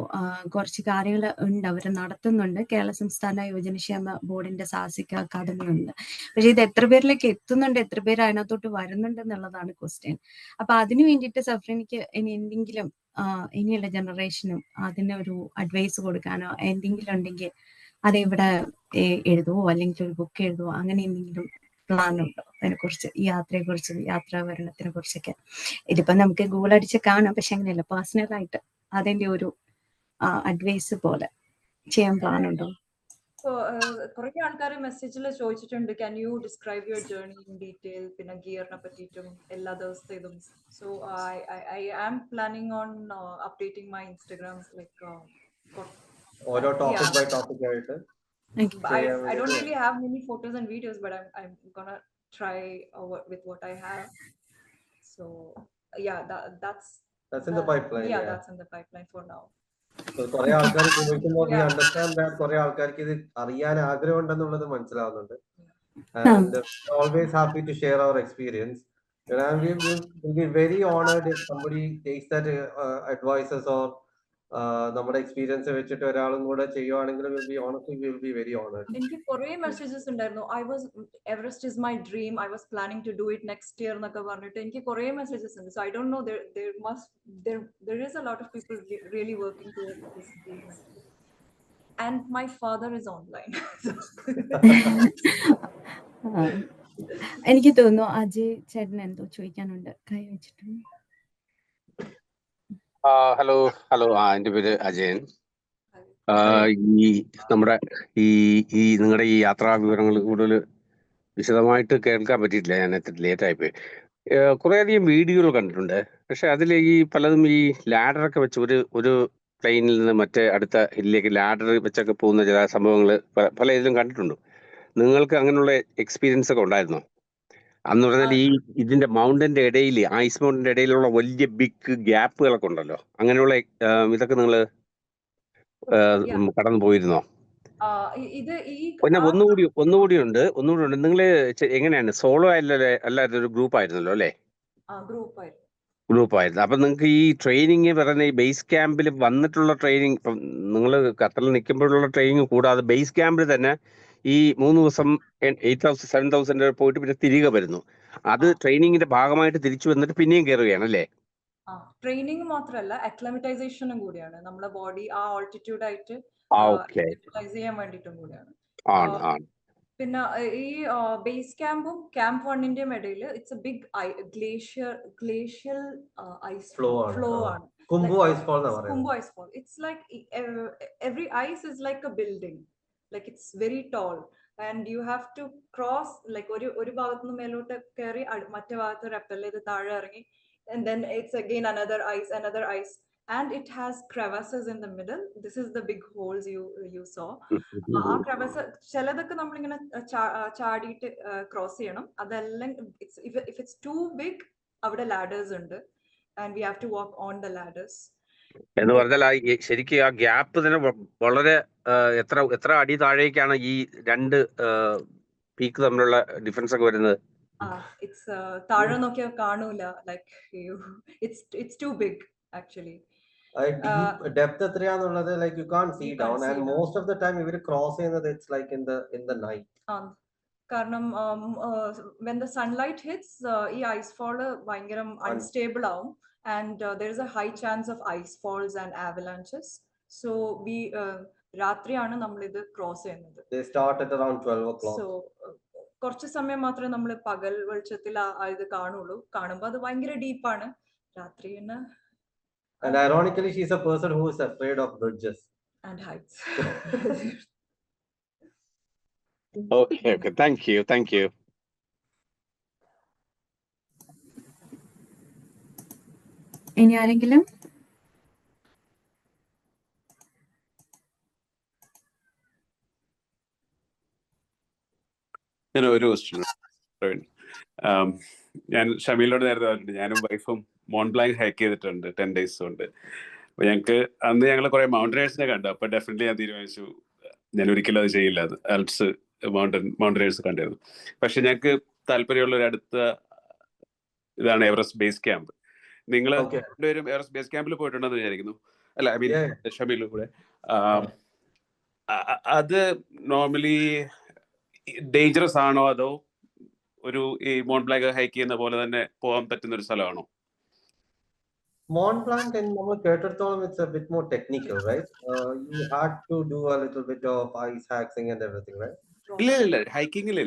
കുറച്ച് കാര്യങ്ങൾ ഉണ്ട്, അവർ നടത്തുന്നുണ്ട്. കേരള സംസ്ഥാന യുവജനക്ഷേമ ബോർഡിന്റെ സാഹസിക അക്കാദമി ഉണ്ട്. പക്ഷെ ഇത് എത്ര പേരിലേക്ക് എത്തുന്നുണ്ട്, എത്ര പേര് അതിനകത്തോട്ട് വരുന്നുണ്ട് എന്നുള്ളതാണ് ക്വസ്റ്റ്യൻ. അപ്പൊ അതിന് വേണ്ടിയിട്ട് സഫ്രീനിക്ക് ഇനി എന്തെങ്കിലും ഇനിയുള്ള ജനറേഷനും അതിനൊരു അഡ്വൈസ് കൊടുക്കാനോ എന്തെങ്കിലും ഉണ്ടെങ്കിൽ അതെവിടെ എഴുതുവോ അല്ലെങ്കിൽ ഒരു ബുക്ക് എഴുതുവോ, അങ്ങനെ എന്തെങ്കിലും പ്ലാൻ ഉണ്ടോ അതിനെക്കുറിച്ച്, ഈ യാത്രയെക്കുറിച്ച്, യാത്രാഭരണത്തിനെ കുറിച്ചൊക്കെ? ഇതിപ്പോ നമുക്ക് ഗൂഗിൾ അടിച്ച് കാണാം, പക്ഷെ അങ്ങനെയല്ല, പേഴ്സണലായിട്ട് അതിന്റെ ഒരു അഡ്വൈസ് പോലെ ചെയ്യാൻ പ്ലാൻ ഉണ്ടോ? കുറെ ആൾക്കാർ മെസ്സേജിൽ ചോദിച്ചിട്ടുണ്ട്, can you describe your journey in detail, പിന്നെ ഗിയറിനെ പറ്റിയിട്ടും എല്ലാ ദിവസത്തേതും. So I am planning on updating my Instagram like ഓരോ ടോപ്പിക് ബൈ ടോപ്പിക് ആയിട്ട്. I don't really have many photos and videos, but I'm gonna try with what I have. So yeah, that's in the pipeline. Yeah, that's in the pipeline for now. So കുറെ ആൾക്കാർ ചോദിക്കുമ്പോൾ we understand that കുറെ ആൾക്കാർക്ക് ഇത് അറിയാൻ ആഗ്രഹം ഉണ്ടെന്നുള്ളത് മനസ്സിലാവുന്നുണ്ട്. And always happy to share our experience. And we'll be very honored if somebody takes that advices or നമ്മുടെ എക്സ്പീരിയൻസ് വെച്ചിട്ട് ഒരാളും കൂടെ ചെയ്യുവാണെങ്കിൽ we'll be very honored. എനിക്ക് കുറേ മെസ്സേജസ് ഉണ്ടായിരുന്നു, Everest is my dream, I was planning to do it next year എന്നൊക്കെ പറഞ്ഞിട്ട് എനിക്ക് കുറേ മെസ്സേജസ് ഉണ്ട്. So I don't know, there is a lot of people really working towards this dream. And my father is online. എനിക്ക് തോന്നുന്നു അജയ് ചേട്ടൻ എന്തോ ചോദിക്കാനുണ്ട്, കൈ വെച്ചിട്ടുണ്ട്. ഹലോ എൻ്റെ പേര് അജയൻ. ഈ നമ്മുടെ ഈ നിങ്ങളുടെ ഈ യാത്രാ വിവരങ്ങൾ കൂടുതൽ വിശദമായിട്ട് കേൾക്കാൻ പറ്റിയിട്ടില്ല, ഞാൻ എത്ര ലേറ്റായിപ്പോയി. കുറേയധികം വീഡിയോകൾ കണ്ടിട്ടുണ്ട്, പക്ഷെ അതിൽ ഈ പലതും ഈ ലാഡറൊക്കെ വെച്ച് ഒരു പ്ലെയിനിൽ നിന്ന് മറ്റേ അടുത്ത ഹില്ലിലേക്ക് ലാഡർ വെച്ചൊക്കെ പോകുന്ന ചില സംഭവങ്ങൾ പല ഇതിലും കണ്ടിട്ടുണ്ട്. നിങ്ങൾക്ക് അങ്ങനെയുള്ള എക്സ്പീരിയൻസ് ഒക്കെ ഉണ്ടായിരുന്നോ? അന്ന് പറഞ്ഞാൽ ഈ ഇതിന്റെ മൗണ്ടന്റെ ഇടയിൽ, ഐസ് മൗണ്ടന്റെ ഇടയിലുള്ള വലിയ ബിഗ് ഗ്യാപ്പുകളൊക്കെ ഉണ്ടല്ലോ, അങ്ങനെയുള്ള ഇതൊക്കെ നിങ്ങൾ കടന്നു പോയിരുന്നോ? പിന്നെ ഒന്നുകൂടി ഉണ്ട്. നിങ്ങൾ എങ്ങനെയാണ്, സോളോ അല്ലാതെ ഒരു ഗ്രൂപ്പ് ആയിരുന്നല്ലോ അല്ലേ? ഗ്രൂപ്പ് ആയിരുന്നു. അപ്പൊ നിങ്ങൾക്ക് ഈ ട്രെയിനിങ് പറയുന്ന ഈ ബേസ് ക്യാമ്പിൽ വന്നിട്ടുള്ള ട്രെയിനിങ്, ഇപ്പം നിങ്ങൾ ഖത്തറിൽ നിൽക്കുമ്പോഴുള്ള ട്രെയിനിങ് കൂടാതെ ബേസ് ക്യാമ്പിൽ തന്നെ ഈ 3 ദിവസം 8,000 7,000 പോയിട്ട് പിന്നെ തിരികെ വരുന്നു. അത് ട്രെയിനിങ്ങിന്റെ ഭാഗമായിട്ട് തിരിച്ചു വന്നിട്ട് പിന്നെയും കയറുകയാണ് അല്ലേ? ട്രെയിനിങ് മാത്രമല്ല, അക്ലമറ്റൈസേഷനും കൂടിയാണ്. നമ്മുടെ ബോഡി ആ ഓൾട്ടിറ്റ്യൂഡ് ആയിട്ട് അക്ലമറ്റൈസ് ചെയ്യാൻ വേണ്ടിയിട്ടും കൂടിയാണ്. പിന്നെ ഈ ബേസ് ക്യാമ്പും ക്യാമ്പ് 1ന്റെയും ഇടയിൽ it's a big glacial ice flow ആണ്. Khumbu ice fall. It's like every ice is like a building, like it's very tall and you have to cross, like ഒരു ഭാഗത്ത് നിന്ന് മേലോട്ട് കയറി മറ്റേ ഭാഗത്ത് റെപ്പൽ ചെയ്ത് താഴെ ഇറങ്ങി and then it's again another ice, and it has crevasses in the middle. This is the big holes you saw. ആ crevasse ചിലതൊക്കെ നമ്മളിങ്ങനെ ചാടിയിട്ട് ക്രോസ് ചെയ്യണം. അതെല്ലാം if it's too big, അവിടെ ladders ഉണ്ട്, and we have to walk on the ladders. എന്ന് പറഞ്ഞാൽ ശരിക്കും ആ ഗ്യാപ്പ് തന്നെ വളരെ എത്ര അടി താഴേക്കാണ് ഈ രണ്ട് പീക്ക് തമ്മിലുള്ള ഡിഫറൻസ് ഒക്കെ വരുന്നത്? It's താഴെ നോക്കിയാൽ കാണൂല, like it's too big actually. Depth എത്രയാന്നുള്ളത് like you can't see down, and most of the time ഇവര് cross ചെയ്യുന്നത് it's like in the night. കാരണം when the sunlight hits, ഈ ice fall ഭയങ്കര unstable ആവും, and there is a high chance of ice falls and avalanches. So we രാത്രിയാണ് നമ്മൾ ഇത് cross ചെയ്യുന്നത്. They start at around 12 o'clock. So കുറച്ച് സമയം മാത്രമേ നമ്മൾ പകൽ വെളിച്ചത്തിൽ ഇത് കാണുള്ളൂ. കാണുമ്പോൾ അത് ഭയങ്കര ഡീപ്പാണ്. രാത്രി And ironically, she's a person who is afraid of bridges and heights. Okay, thank you. ഇനി ആരെങ്കിലും? ഞാൻ ഒരു ക്വസ്റ്റ്യൻ, ഞാൻ ഷമീലിനോട് നേരത്തെ പറഞ്ഞിട്ടുണ്ട്, ഞാനും വൈഫും മോൺബ്ലാങ്ക് ഹൈക്ക് ചെയ്തിട്ടുണ്ട് 10 days കൊണ്ട്. അപ്പൊ ഞങ്ങൾ കുറെ മൗണ്ടനേഴ്സിനെ കണ്ടു. അപ്പൊ ഡെഫിനറ്റ്ലി ഞാൻ തീരുമാനിച്ചു ഞാൻ ഒരിക്കലും അത് ചെയ്യില്ല. അത് ആൽപ്സ് മൗണ്ടനേഴ്സ് കണ്ടിരുന്നു. പക്ഷെ ഞങ്ങൾക്ക് താല്പര്യമുള്ള ഒരു അടുത്ത ഇതാണ് എവറസ്റ്റ് ബേസ് ക്യാമ്പ്. നിങ്ങൾ രണ്ടുപേരും എവറസ്റ്റ് ബേസ് ക്യാമ്പിൽ പോയിട്ടുണ്ടെന്ന് വിചാരിക്കുന്നു, അല്ല ഐ മീൻ ഷമീലും കൂടെ. അത് നോർമലി ഡേഞ്ചറസ് ആണോ, അതോ ഒരു ഈ മോൺബ്ലാങ്ക് ഹൈക്ക് ചെയ്യുന്ന പോലെ തന്നെ പോകാൻ പറ്റുന്ന ഒരു സ്ഥലമാണോ? Mont Blanc and നമ്മൾ കേട്ടിടത്തോളം it's a bit more technical, right? You had to do a little bit of ice hacking and everything, right? ഇല്ല ഹൈക്കിംഗിൽ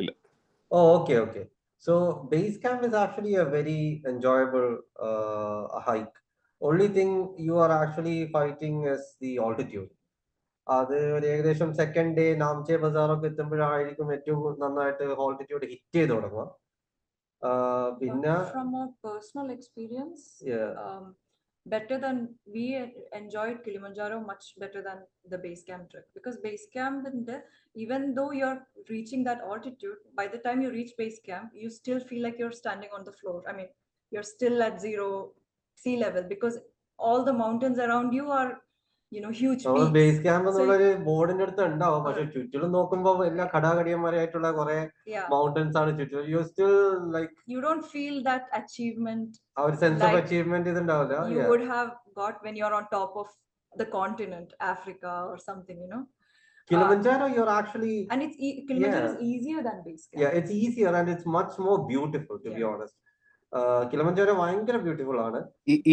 ഇല്ല. Oh, okay. So base camp is actually a very enjoyable hike. Only thing you are actually fighting is the altitude. അത് ഒരു ഏകദേശം second day Namche ബസാറൊക്കെ എത്തുമ്പോഴായിരിക്കും ഏറ്റവും നന്നായിട്ട് altitude hit ചെയ്ത് തുടങ്ങുക. പിന്നെ from our personal experience, better than we enjoyed Kilimanjaro much better than the base camp trek, because base camp even though you're reaching that altitude, by the time you reach base camp you still feel like you're standing on the floor. I mean, you're still at 0 sea level because all the mountains around you are, you know, huge peaks. Base camp എന്നുള്ളൊരു ബോർഡിന്റെ അടുത്ത് ഉണ്ടാവും, പക്ഷെ ചുറ്റിലും നോക്കുമ്പോ എല്ലാ ഘടാഘടിയന്മാരായിട്ടുള്ള കുറെ mountains ആണ് ചുറ്റും. You still like, you don't feel that achievement, our sense of achievement ഇതുണ്ടാവില്ല. You would have got when you're on top of the continent, Africa or something, you know. Kilimanjaro, you're actually, and it's Kilimanjaro is easier than base camp. Yeah, it's easier and it's much more beautiful, to be honest. Kilimanjaro ഭയങ്കര beautiful ആണ്.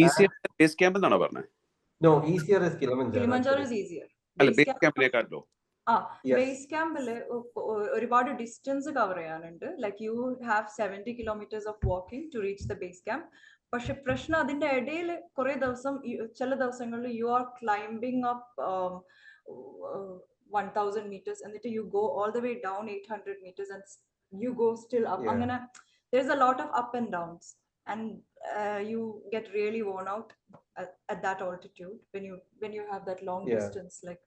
Easier base camp എന്നാണോ പറഞ്ഞത്? No, easier is Kilimanjaro. Kilimanjaro is easier. അല്ല base ക്യാമ്പിനെക്കാട്ടോ? Base ക്യാമ്പില് ഒരുപാട് distance cover ചെയ്യാനുണ്ട്. Like you have 70 kilometers of walking to reach the base camp. പക്ഷെ പ്രശ്നം അതിന്റെ ഇടയിൽ കുറെ ദിവസം, ചില ദിവസങ്ങളിൽ you are climbing up 1000 meters എന്നിട്ട് you go all the way down 800 meters and you go still up. അങ്ങനെ there's a lot of up and downs, and you get really worn out at that altitude when you have that long distance, like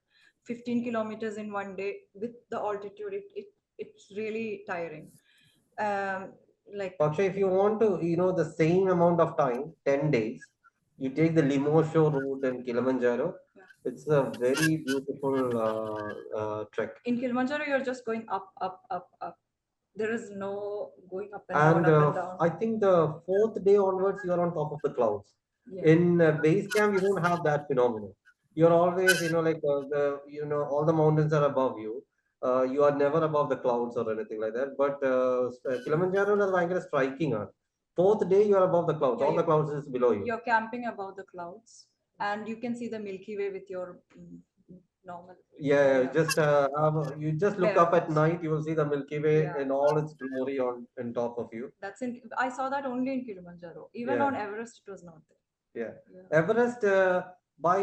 15 kilometers in one day with the altitude. It's really tiring. Like, പക്ഷെ if you want to, you know, the same amount of time, 10 days, you take the Limosho route in Kilimanjaro. It's a very beautiful trek. In Kilimanjaro you're just going up. There is no going up and down. I think the 4th day onwards you're on top of the clouds. In base camp you don't have that phenomenon. You're always, you know, like all the mountains are above you. You are never above the clouds or anything like that. But Kilimanjaro is very striking. 4th day you are above the clouds. All the clouds is below you. You're camping above the clouds and you can see the Milky Way with your normal. You just look up at night, you will see the Milky Way in all its glory on top of you. I saw that only in Kilimanjaro. Even on Everest it was not there. Everest by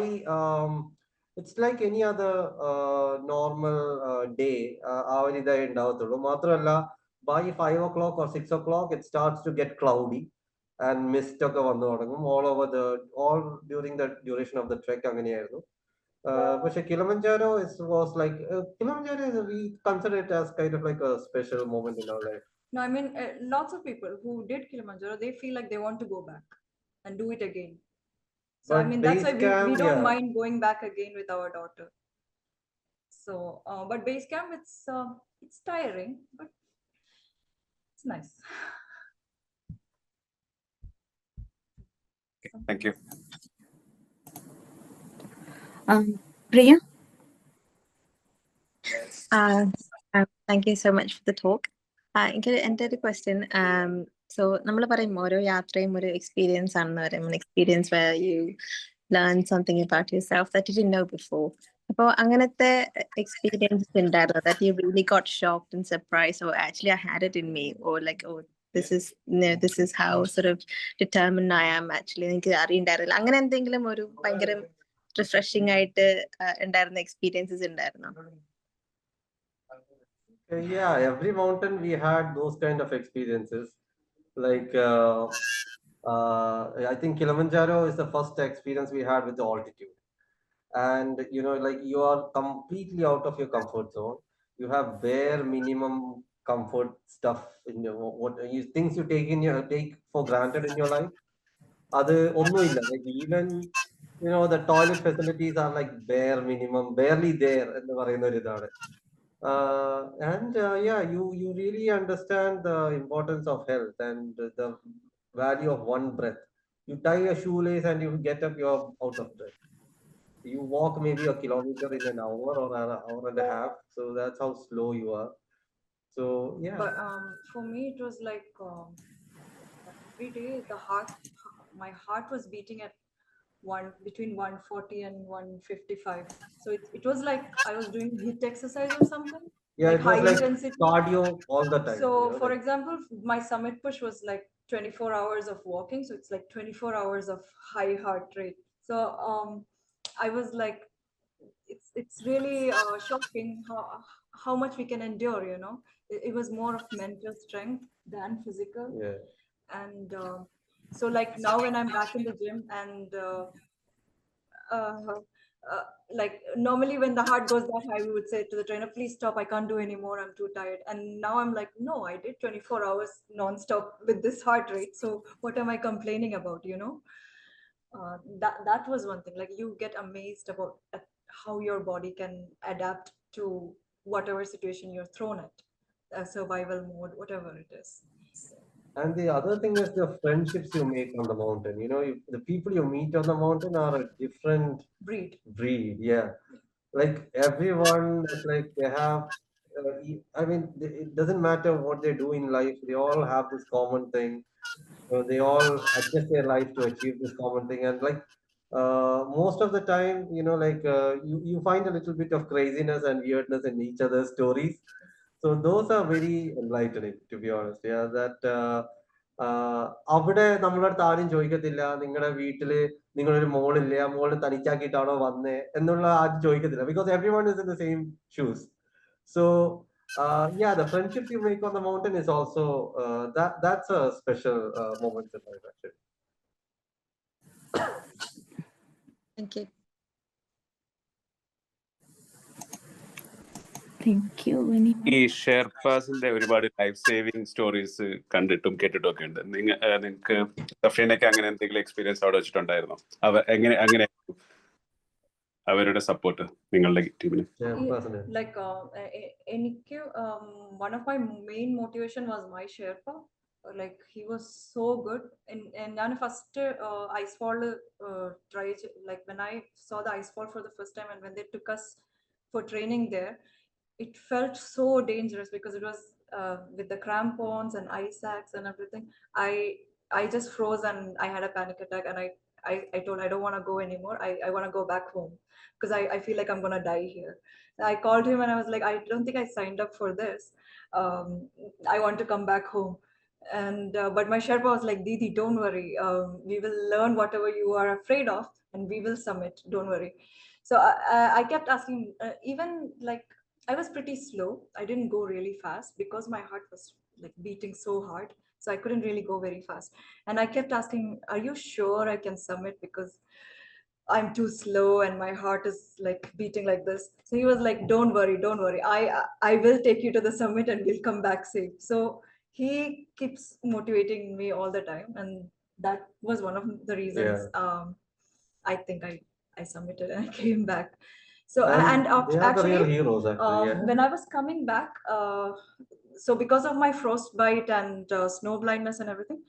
it's like any other normal day. ആ ഒരു ഇതേ ഉണ്ടാവത്തുള്ളൂ. മാത്രമല്ല by 5 o'clock or 6 o'clock it starts to get cloudy. and mist ഒക്കെ വന്നു തുടങ്ങും all during the duration of the trek അങ്ങനെയായിരുന്നു. പക്ഷെ Kilimanjaro was like Kilimanjaro we consider it as kind of like a special moment in our life. No, I mean, lots of people who did Kilimanjaro, they feel like they want to go back and do it again. So, I But mean, that's why base camp, we don't yeah. mind going back again with our daughter. So, but base camp, it's tiring, but it's nice. Thank you. Priya? Thank you so much for the talk. എനിക്ക് എൻ്റെ ഒരു question so നമ്മൾ പറയും ഓരോ യാത്രയും ഒരു experience ആണെന്ന് പറയും experience where you learn something about yourself that you didn't know before. അപ്പോൾ അങ്ങനത്തെ എക്സ്പീരിയൻസ് ഉണ്ടായിരുന്നു that you really got shocked and surprised or actually I had it in me or like oh this is how sort of determined I am actually എനിക്ക് അറിയണ്ടായിരുന്നില്ല അങ്ങനെ എന്തെങ്കിലും ഒരു ഭയങ്കര refreshing ആയിട്ട് ഉണ്ടായിരുന്ന എക്സ്പീരിയൻസസ് ഉണ്ടായിരുന്നോ? Yeah, every mountain we had those kind of experiences. Like I think Kilimanjaro is the first experience we had with the altitude. And like you are completely out of your comfort zone. You have bare minimum comfort stuff in things you take for granted in your life. Like even the toilet facilities are like bare minimum, barely there എന്ന് പറയുന്ന ഒരു ഇതാണ്. Yeah, you really understand the importance of health and the value of one breath. You tie a shoelace and you get up, you're out of breath. You walk maybe a kilometer in an hour or an hour and a half, so that's how slow you are. So yeah. But for me, it was like every day my heart was beating at between 140 and 155. So it was like I was doing HIIT exercise or something. Yeah, like it was high like intensity cardio all the time. So for example, my summit push was like 24 hours of walking, so it's like 24 hours of high heart rate. So I was like, it's really shocking how much we can endure. It was more of mental strength than physical. Yeah. And so like now when I'm back in the gym and like normally when the heart goes that high, we would say to the trainer, please stop, I can't do anymore, I'm too tired. And now I'm like, no, I did 24 hours non-stop with this heart rate, so what am I complaining about? That was one thing. Like you get amazed about how your body can adapt to whatever situation you're thrown at, survival mode, whatever it is. And the other thing is the friendships you make on the mountain. The people you meet on the mountain are a different breed. Yeah, like everyone is like they have. I mean, it doesn't matter what they do in life. They all have this common thing. They all adjust their life to achieve this common thing. And like most of the time, like you find a little bit of craziness and weirdness in each other's stories. So those are very enlightening, to be honest. Yeah, that അവിടെ നമ്മളടുത്ത് ആരും ചോദിക്കത്തില്ല നിങ്ങളുടെ വീട്ടില് നിങ്ങളൊരു മോളില്ലേ ആ മോളിൽ തനിച്ചാക്കിയിട്ടാണോ വന്നേ എന്നുള്ള ആരും ചോദിക്കത്തില്ല, because everyone is in the same shoes. So yeah, the friendships you make on the mountain is also that's a special moment in life actually. Thank you. Thank you. ഈ ഷെർപ്പാസിന്റെ ഒരുപാട് ലൈഫ് സേവിങ് സ്റ്റോറീസ് കണ്ടിട്ടും കേട്ടിട്ടും ഒക്കെ ഉണ്ട്. നിങ്ങൾക്ക് സഫീനൊക്കെ അങ്ങനെ എന്തെങ്കിലും experience അവിടെ വെച്ചിട്ടുണ്ടായിരുന്നോ? അങ്ങനെ അവരുടെ സപ്പോർട്ട് നിങ്ങളുടെ ടീമിന്? Like one of my main motivation was my Sherpa. Like he was so good. And ഞാൻ first ice fall try, like when I saw the ice fall for the first time and when they took us for training there, it felt so dangerous because it was with the crampons and ice axe and everything. I just froze and I had a panic attack, and I told I don't want to go anymore. I want to go back home because I feel like I'm gonna die here. I called him and I was like, I don't think I signed up for this. I want to come back home. And but my Sherpa was like, Didi, don't worry. We will learn whatever you are afraid of, and we will summit. Don't worry. So I kept asking, even like I was pretty slow. I didn't go really fast because my heart was like beating so hard. So so I couldn't really go very fast. And I kept asking, "Are you sure I can submit? Because I'm too slow and my heart is like beating like this." So he was like, "Don't worry, don't worry. I will take you to the summit and we'll come back safe." So he keeps motivating me all the time, and that was one of the reasons I think I submitted and I came back. So And they are the real actually, heroes, actually. Yeah. when I was coming back, so because of my frostbite and snow blindness and everything,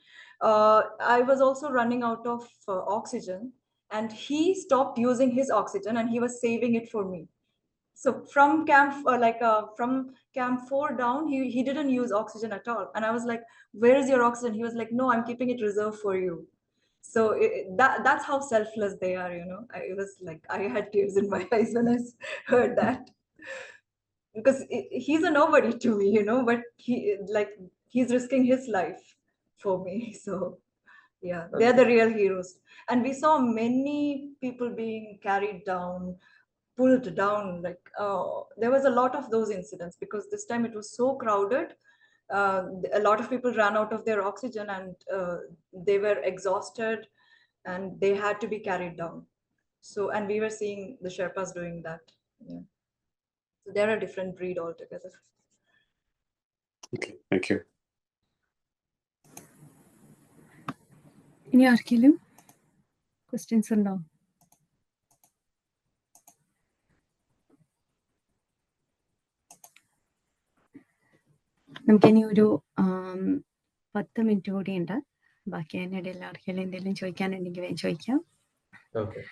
I was also running out of oxygen, and he stopped using his oxygen and he was saving it for me. So from from camp 4 down, he didn't use oxygen at all, and I was like, "Where is your oxygen?" He was like, "No, I'm keeping it reserved for you." So that's how selfless they are, you know. It was like I had tears in my eyes when I heard that, because he's a nobody to me, you know, but he's risking his life for me. So yeah, they're the real heroes. And we saw many people being carried down, pulled down, like there was a lot of those incidents, because this time it was so crowded. A lot of people ran out of their oxygen, and they were exhausted, and they had to be carried down. So, and we were seeing the Sherpas doing that. Yeah. So they're a different breed altogether. Okay, thank you. ഇനി ആർക്കെങ്കിലും questions ഉണ്ടോ? നമുക്കിനി ഒരു 10 minute കൂടി ഉണ്ട്. ബാക്കി അതിനിടയിൽ ആർക്കെങ്കിലും എന്തെങ്കിലും ചോദിക്കാനുണ്ടെങ്കിൽ വേഗം ചോദിക്കാം. Okay.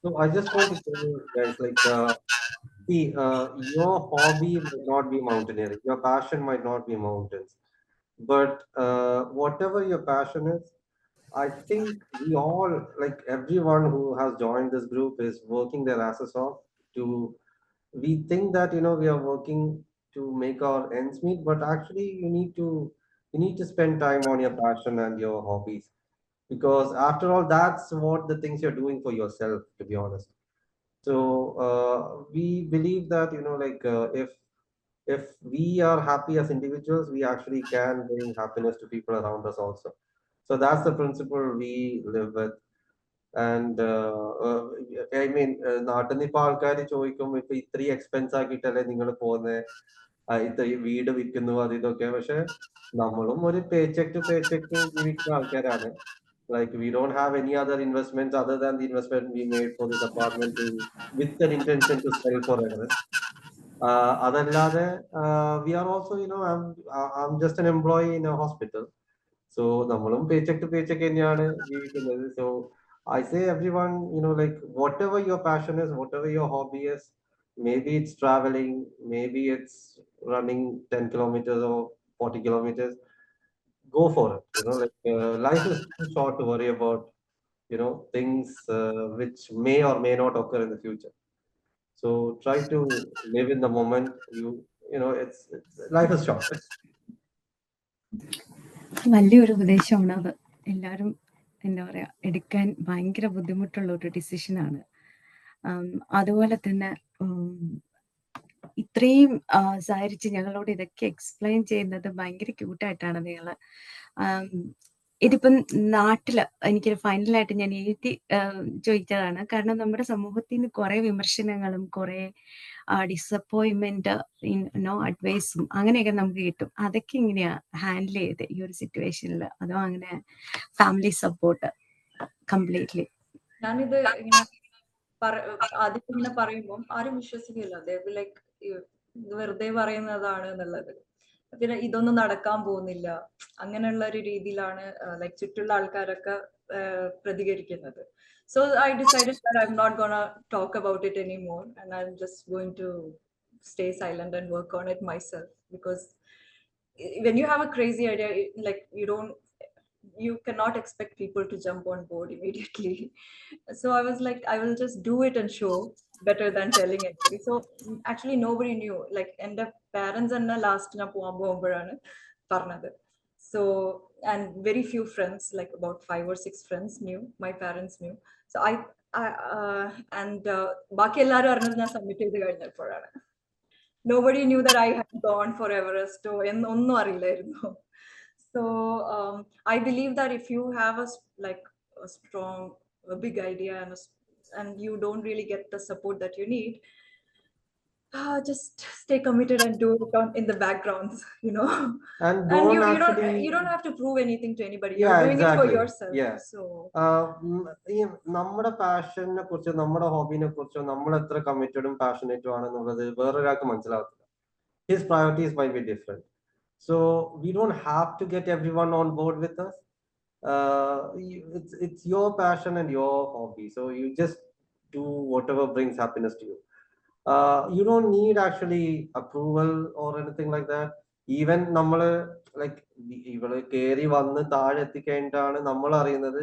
So I just want to tell you guys, like, see, your hobby might not be mountaineering, your passion might not be mountains, but whatever your passion is, I think we all, like everyone who has joined this group, is working their asses off to. We think that, you know, we are working to make our ends meet, but actually you need to spend time on your passion and your hobbies, because after all, that's what the things you're doing for yourself, to be honest. So we believe that, you know, like, if we are happy as individuals, we actually can bring happiness to people around us also. So that's the principle we live with. And I mean, നാട്ടിൽ നിന്ന് ഇപ്പൊ ആൾക്കാർ ചോദിക്കും, ഇപ്പൊ ഇത്രയും expense ആക്കിയിട്ടല്ലേ നിങ്ങൾ പോകുന്നത്, ഇത്രയും വീട് വിൽക്കുന്നു അത് ഇതൊക്കെ. പക്ഷെ നമ്മളും ഒരു പേ ചെക്ക് ടു പേ ചെക്ക് ജീവിക്കുന്ന ആൾക്കാരാണ്. Like, we don't have any other investments other than the investment we made for this apartment with an intention to sell for Everest. അതല്ലാതെ we are also, you know, I'm just an employee in a hospital. So നമ്മളും pay check to pay check തന്നെയാണ് ജീവിക്കുന്നത്. So I say everyone, you know, like, whatever your passion is, whatever your hobby is, maybe it's traveling, maybe it's running 10 kilometers or 40 kilometers, go for it. You know, like, life is too short to worry about, you know, things which may or may not occur in the future. So try to live in the moment. You know, it's life is short. വലിയൊരു ഉപദേശമാണ് അത്. എല്ലാവരും എന്താ പറയുക, എടുക്കാൻ ഭയങ്കര ബുദ്ധിമുട്ടുള്ള ഒരു ഡിസിഷനാണ്. അതുപോലെ തന്നെ ഇത്രയും സഹരിച്ച് ഞങ്ങളോട് ഇതൊക്കെ എക്സ്പ്ലെയിൻ ചെയ്യുന്നത് ഭയങ്കര ക്യൂട്ടായിട്ടാണ് നിങ്ങൾ. ഇതിപ്പം നാട്ടില് എനിക്കൊരു ഫൈനലായിട്ട് ഞാൻ എഴുതി ചോദിച്ചതാണ്. കാരണം നമ്മുടെ സമൂഹത്തിൽ നിന്ന് കുറെ വിമർശനങ്ങളും കുറെ ഡിസപ്പോയിൻമെന്റ് അഡ്വൈസും അങ്ങനെയൊക്കെ നമുക്ക് കിട്ടും. അതൊക്കെ ഇങ്ങനെയാ ഹാൻഡിൽ ചെയ്ത് ഈ ഒരു സിറ്റുവേഷനിൽ? അതോ അങ്ങനെ ഫാമിലി സപ്പോർട്ട് കംപ്ലീറ്റ്ലി? ഞാനിത് ഇങ്ങനെ ആദ്യം ഇങ്ങനെ പറയുമ്പോൾ ആരും വിശ്വസിക്കില്ല. ലൈക്ക് ഇത് വെറുതെ പറയുന്നതാണ് എന്നുള്ളത്. പിന്നെ ഇതൊന്നും നടക്കാൻ പോകുന്നില്ല, അങ്ങനെയുള്ള ഒരു രീതിയിലാണ് ലൈക്ക് ചുറ്റുള്ള ആൾക്കാരൊക്കെ പ്രതികരിക്കുന്നത്. So I decided that I'm not gonna talk about it anymore, and I'm just going to stay silent and work on it myself. Because when you have a crazy idea, like you cannot expect people to jump on board immediately. So I was like, I will just do it and show, better than telling anybody. So actually nobody knew. Like, and the parents and the last na പോകുമ്പോഴാണ് പറഞ്ഞത്. So, and very few friends, like about 5 or 6 friends knew. My parents knew. So ബാക്കി എല്ലാവരും അറിഞ്ഞത് ഞാൻ submit ചെയ്ത് കഴിഞ്ഞപ്പോഴാണ്. nobody knew that I had gone for Everest. ഒന്നും അറിയില്ലായിരുന്നു. So I believe that if you have like a strong, a big idea and you don't really get the support that you need, just stay committed and do it in the backgrounds, you know. And And don't you actually, don't have to prove anything to anybody. yeah, You're doing exactly. it for yourself. Yeah. So ഈ നമ്മുടെ പാഷനെ കുറിച്ചോ നമ്മുടെ ഹോബിനെ കുറിച്ചോ നമ്മൾ എത്ര കമ്മിറ്റഡും പാഷനേറ്റും ആണെന്നുള്ളത് വേറൊരാൾക്ക് മനസ്സിലാവത്തില്ല. His priorities might be different. So we don't have to get everyone on board with us. It's your passion and your hobby. So you just do whatever brings happiness to you. You don't need actually approval or anything like that. Even നമ്മള് like ഇവള് കേറി വന്ന് താഴെ എത്തിക്കഴിഞ്ഞിട്ടാണ് നമ്മൾ അറിയുന്നത്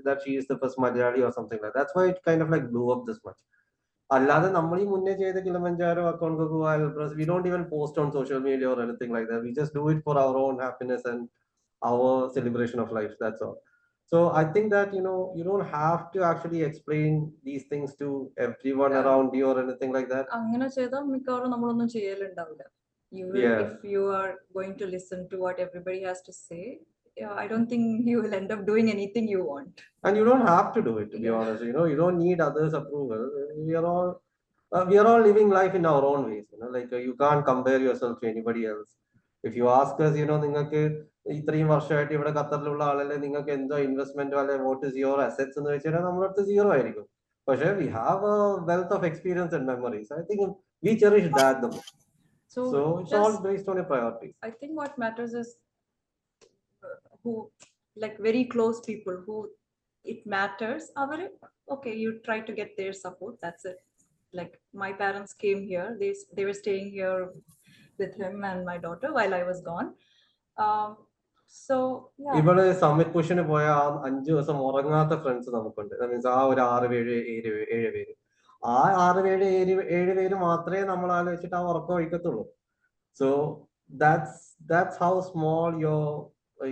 that she is the first Malayali or something like that. That's why it kind of like blew up this much. അല്ലാതെ നമ്മൾ ഈ മുന്നേ ചെയ്ത Kilimanjaro account we don't even post on social media or anything like that. We just do it for our own happiness and our celebration of life. That's all. So I think that, you know, you don't have to actually explain these things to everyone around you or anything like that. അങ്ങനെ ചെയ്താൽ മിക്കവാറും നമ്മളൊന്നും ചെയ്യലുണ്ടാവില്ല. If you are going to listen to what everybody has to say, I don't think you will end up doing anything you want. And you don't have to do it, to be honest. You know, you don't need others' approval. We are all living life in our own ways. You know, like you can't compare yourself to anybody else. If you ask us, you know, നിങ്ങൾക്ക് ഇത്രയും വർഷമായിട്ട് ഇവിടെ ഖത്തറിലുള്ള ആളല്ലേ, നിങ്ങൾക്ക് എന്തോ ഇൻവെസ്റ്റ്മെന്റോ അല്ലെ what is your assets എന്ന് വെച്ചാൽ നമ്മുടെ അടുത്ത് 0 ആയിരിക്കും. പക്ഷേ we have a wealth of experience and memories. I think we cherish that the most. So it's all based on your priorities. I think what matters is who, like very close people who it matters. Okay, you try to get their support. That's it. Like my parents came here. They were staying here with him and my daughter while I was gone. So yeah. ഇവിടെ summit പുഷിന് പോയ 5 ദിവസം ഉറങ്ങാത്ത friends നമുക്കുണ്ട്. Means ആ ഒരു 6-7 പേര്. ആ 6-7 പേര് മാത്രമേ നമ്മൾ ആലോചിച്ചിട്ട് ആ ഉറക്കം ഒഴിക്കത്തുള്ളൂ. So that's how small your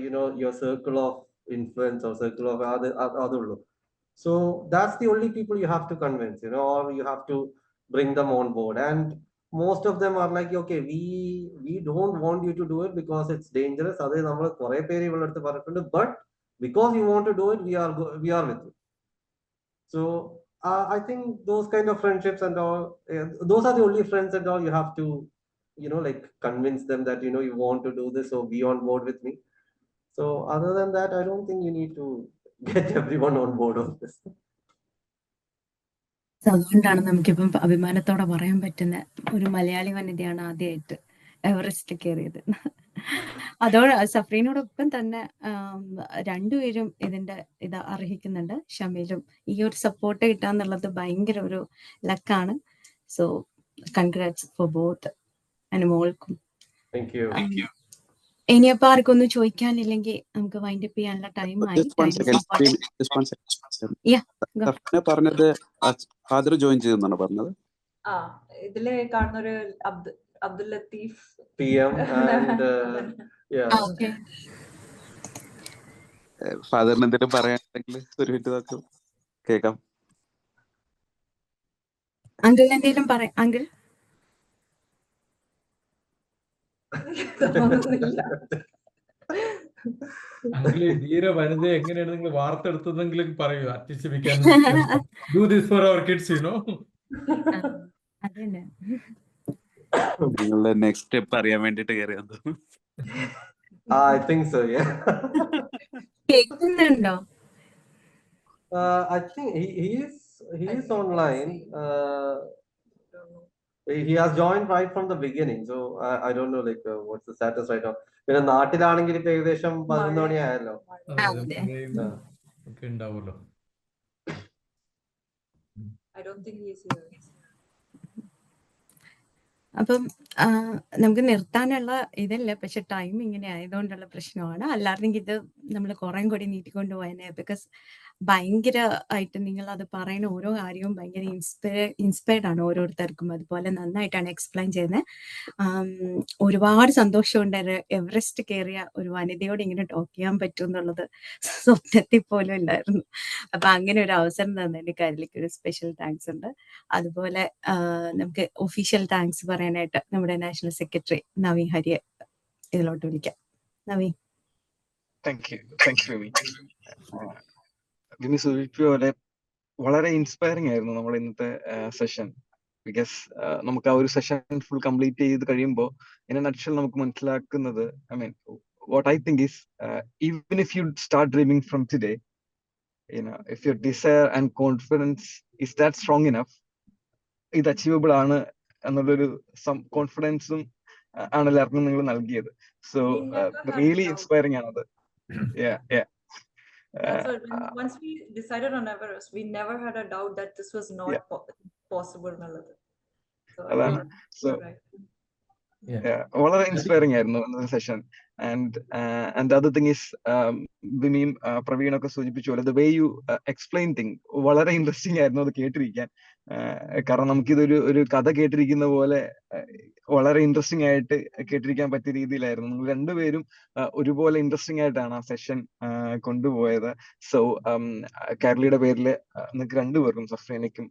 you know, your circle of influence or circle of adullu. So that's the only people you have to convince, you know, or you have to bring them on board. And most of them are like, okay, we don't want you to do it because it's dangerous. Ade nammal kore peri ivaladuthu parattundu, but because you want to do it, we are with you. So I think those kind of friendships and all, those are the only friends and all you have to, you know, like convince them that, you know, you want to do this, so be on board with me. So other than that, I don't think you need to get everyone on board on this. അതുകൊണ്ടാണ് നമുക്കിപ്പം അഭിമാനത്തോടെ പറയാൻ പറ്റുന്ന ഒരു മലയാളി വനിതയാണ് ആദ്യമായിട്ട് Everest കയറിയത്. സഫ്രീനോടൊപ്പം തന്നെ രണ്ടുപേരും ഇത് അർഹിക്കുന്നുണ്ട്. ഷമീലും ഈ ഒരു സപ്പോർട്ട് കിട്ടാന്നുള്ളത് ഭയങ്കര ഒരു ലക്കാണ്. So congrats for both. മോൾക്കും. ഇനിയപ്പോ ആർക്കൊന്നും ചോദിക്കാനില്ലെങ്കിൽ നമുക്ക് വൈൻഡപ്പ് ചെയ്യാനുള്ള ടൈമായി. പറഞ്ഞത് ഫാദർ ജോയിൻ ചെയ്തെന്നാണ് പറഞ്ഞത്. ഇതിലെ കാണുന്ന ഒരു അബ്ദുൽ ലത്തീഫ് PM and ഫാദറിന് എന്തെങ്കിലും പറയാനുണ്ടെങ്കിൽ ഒരു മിനിറ്റ് നോക്കും കേൾക്കാം. അങ്കിൾ എന്തെങ്കിലും പറയാം. അങ്കിൾ ധീര വനിത എങ്ങനെയാണ് നിങ്ങൾ വാർത്തെടുത്തതെങ്കിലും പറയൂ. അറ്റിച്ചിപ്പിക്കാൻ do this for our kids, you know. അതന്നെ നിങ്ങളുടെ നെക്സ്റ്റ് സ്റ്റെപ്പ് അറിയാൻ വേണ്ടിട്ട് കയറിയത്. I think so, yeah. കേൾക്കുന്നുണ്ടോ? I think he is online. He has joined right from the beginning, so I don't know like what's the status right now. പിന്നെ നാട്ടിലാണെങ്കിൽ ഇപ്പൊ ഏകദേശം 11 മണി ആയല്ലോ. ഒക്കെ ഉണ്ടാവുമല്ലോ. I don't think he is here. അപ്പം നമുക്ക് നിർത്താനുള്ള ഇതല്ല, പക്ഷെ ടൈം ഇങ്ങനെ ആയതുകൊണ്ടുള്ള പ്രശ്നമാണ്. അല്ലായിരുന്നെങ്കിൽ ഇത് നമ്മൾ കുറേ കൂടി നീട്ടിക്കൊണ്ട് പോയനെ. ബിക്കോസ് ഭയങ്കര ആയിട്ട് നിങ്ങൾ അത് പറയുന്ന ഓരോ കാര്യവും ഭയങ്കര ഇൻസ്പയർഡ് ആണ് ഓരോരുത്തർക്കും. അതുപോലെ നന്നായിട്ടാണ് എക്സ്പ്ലെയിൻ ചെയ്യുന്നത്. ഒരുപാട് സന്തോഷമുണ്ട് എവറസ്റ്റ് കയറിയ ഒരു വനിതയോട് ഇങ്ങനെ ടോക്ക് ചെയ്യാൻ പറ്റും എന്നുള്ളത് സ്വപ്നത്തിൽ പോലും ഇല്ലായിരുന്നു. അപ്പൊ അങ്ങനെ ഒരു അവസരം തന്നതിന് കൈരളിക്ക് ഒരു സ്പെഷ്യൽ താങ്ക്സ് ഉണ്ട്. അതുപോലെ നമുക്ക് ഒഫീഷ്യൽ താങ്ക്സ് പറയാനായിട്ട് നമ്മുടെ നാഷണൽ സെക്രട്ടറി നവീൻ ഹരിയെ ഇതിലോട്ട് വിളിക്കാം. നവീൻ. Thank you Rimi. റിമി സൂചിപ്പിച്ച പോലെ വളരെ ഇൻസ്പയറിംഗ് ആയിരുന്നു നമ്മുടെ ഇന്നത്തെ സെഷൻ. ബിക്കോസ് നമുക്ക് ആ ഒരു സെഷൻ ഫുൾ കംപ്ലീറ്റ് ചെയ്ത് കഴിയുമ്പോൾ ഇൻ എ നട്ട്ഷെൽ നമുക്ക് മനസ്സിലാക്കുന്നത്, I mean what I think is even if you start dreaming from today, if your desire and confidence is that strong enough, ഇത് അച്ചീവബിൾ ആണ് എന്നുള്ളൊരു കോൺഫിഡൻസും ആണ് എല്ലാവർക്കും നിങ്ങൾ നൽകിയത്. സോ റിയലി ഇൻസ്പയറിംഗ് ആണത്. That's what, once we decided on Everest, we never had a doubt that this was not possible. അതാണ്. So വളരെ ഇൻസ്പയറിംഗ് ആയിരുന്നു session. And the other thing is, വിമിയും പ്രവീണൊക്കെ സൂചിപ്പിച്ച പോലെ the way you explain things വളരെ interesting ആയിരുന്നു അത് കേട്ടിരിക്കാൻ. കാരണം നമുക്കിതൊരു ഒരു കഥ കേട്ടിരിക്കുന്ന പോലെ വളരെ ഇൻട്രസ്റ്റിംഗ് ആയിട്ട് കേട്ടിരിക്കാൻ പറ്റിയ രീതിയിലായിരുന്നു. നിങ്ങൾ രണ്ടുപേരും ഒരുപോലെ ഇൻട്രസ്റ്റിംഗ് ആയിട്ടാണ് ആ സെഷൻ കൊണ്ടുപോയത്. സോ കൈരളിയുടെ പേരിൽ നിങ്ങൾക്ക് രണ്ടുപേർക്കും, സഫ്രീനയ്ക്കും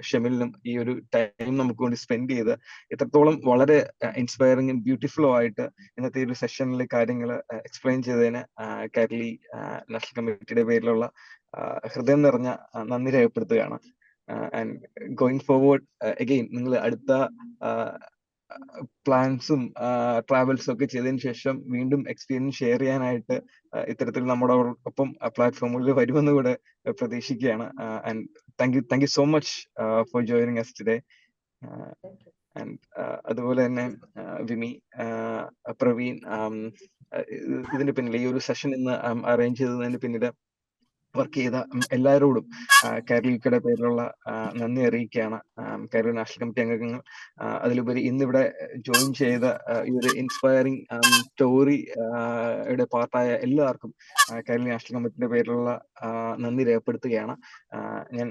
ഷെമിലിനും, ഈ ഒരു ടൈം നമുക്ക് വേണ്ടി സ്പെൻഡ് ചെയ്ത് ഇത്രത്തോളം വളരെ ഇൻസ്പയറിംഗ് ബ്യൂട്ടിഫുള്ളും ആയിട്ട് ഇന്നത്തെ ഒരു സെഷനിൽ കാര്യങ്ങൾ എക്സ്പ്ലെയിൻ ചെയ്തതിന് കൈരളി നാഷണൽ കമ്മിറ്റിയുടെ പേരിലുള്ള ഹൃദയം നിറഞ്ഞ നന്ദി രേഖപ്പെടുത്തുകയാണ്. ആൻഡ് ഗോയിങ് ഫോർവേഡ് അഗെയിൻ നിങ്ങൾ അടുത്ത പ്ലാൻസും ട്രാവൽസും ഒക്കെ ചെയ്തതിനു ശേഷം വീണ്ടും എക്സ്പീരിയൻസ് ഷെയർ ചെയ്യാനായിട്ട് ഇത്തരത്തിൽ നമ്മുടെ ഒപ്പം പ്ലാറ്റ്ഫോമുകളിൽ വരുമെന്ന് കൂടെ പ്രതീക്ഷിക്കുകയാണ്. And thank you so much for joining us today. And അതുപോലെ തന്നെ വിമി, പ്രവീൺ, ഇതിന്റെ പിന്നിൽ ഈ ഒരു സെഷൻ ഇന്ന് അറേഞ്ച് ചെയ്തതിന് പിന്നിൽ വർക്ക് ചെയ്ത എല്ലാവരോടും കൈരളിയുടെ പേരിലുള്ള നന്ദി അറിയിക്കുകയാണ്. കൈരളി നാഷണൽ കമ്മിറ്റി അംഗങ്ങൾ, അതിലുപരി ഇന്നിവിടെ ജോയിൻ ചെയ്ത ഈ ഒരു ഇൻസ്പയറിംഗ് സ്റ്റോറിയുടെ പാർട്ടായ എല്ലാവർക്കും കൈരളി നാഷണൽ കമ്മിറ്റിയുടെ പേരിലുള്ള നന്ദി രേഖപ്പെടുത്തുകയാണ്. ഞാൻ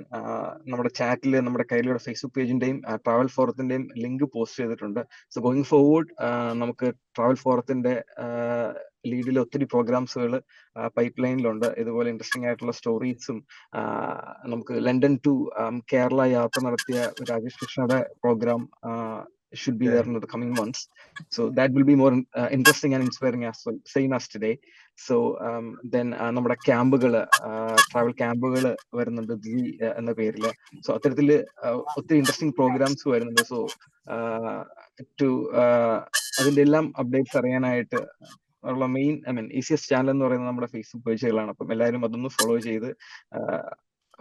നമ്മുടെ ചാറ്റിൽ നമ്മുടെ കൈരളിയുടെ ഫേസ്ബുക്ക് പേജിന്റെയും ട്രാവൽ ഫോറത്തിന്റെയും ലിങ്ക് പോസ്റ്റ് ചെയ്തിട്ടുണ്ട്. സോ ഗോയിങ് ഫോർവേഡ് നമുക്ക് ട്രാവൽ ഫോറത്തിന്റെ ലീഡിൽ ഒത്തിരി പ്രോഗ്രാംസുകൾ പൈപ്പ് ലൈനിലുണ്ട്. ഇതുപോലെ ഇൻട്രസ്റ്റിംഗ് ആയിട്ടുള്ള സ്റ്റോറീസും നമുക്ക് ലണ്ടൻ ടു കേരള യാത്ര നടത്തിയ രാജേഷ് കൃഷ്ണയുടെ programme should be there in the coming months. So that will be more interesting and inspiring as well, same as today. So then നമ്മുടെ ക്യാമ്പുകൾ, ട്രാവൽ ക്യാമ്പുകൾ വരുന്നുണ്ട് എന്ന പേരിൽ. സോ അത്തരത്തിൽ ഒത്തിരി ഇൻട്രസ്റ്റിംഗ് പ്രോഗ്രാംസ് വരുന്നുണ്ട്. സോ ടു അതിന്റെ എല്ലാം അപ്ഡേറ്റ്സ് അറിയാനായിട്ട് ഉള്ള മെയിൻ ഈസിയസ്റ്റ് ചാനൽ എന്ന് പറയുന്നത് നമ്മുടെ ഫേസ്ബുക്ക് പേജുകളാണ്. അപ്പം എല്ലാവരും അതൊന്ന് ഫോളോ ചെയ്ത്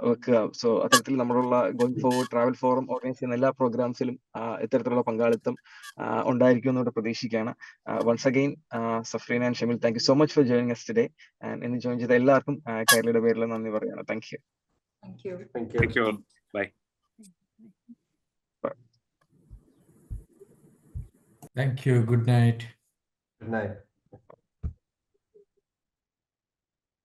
വെക്കുക. സോ അത്തരത്തിൽ നമ്മളുള്ള going forward travel forum organise ചെയ്യുന്ന എല്ലാ പ്രോഗ്രാംസിലും ഇത്തരത്തിലുള്ള പങ്കാളിത്തം ഉണ്ടായിരിക്കും എന്നോട് പ്രതീക്ഷിക്കുകയാണ്. Once again Safreena and Shemil, thank you so much for joining us today. And ഇന്ന് ജോയിൻ ചെയ്ത എല്ലാവർക്കും കൈരളിയുടെ പേരിൽ നന്ദി പറയുകയാണ്. Thank you. Thank you all. Bye. Thank you. Good night. Good night.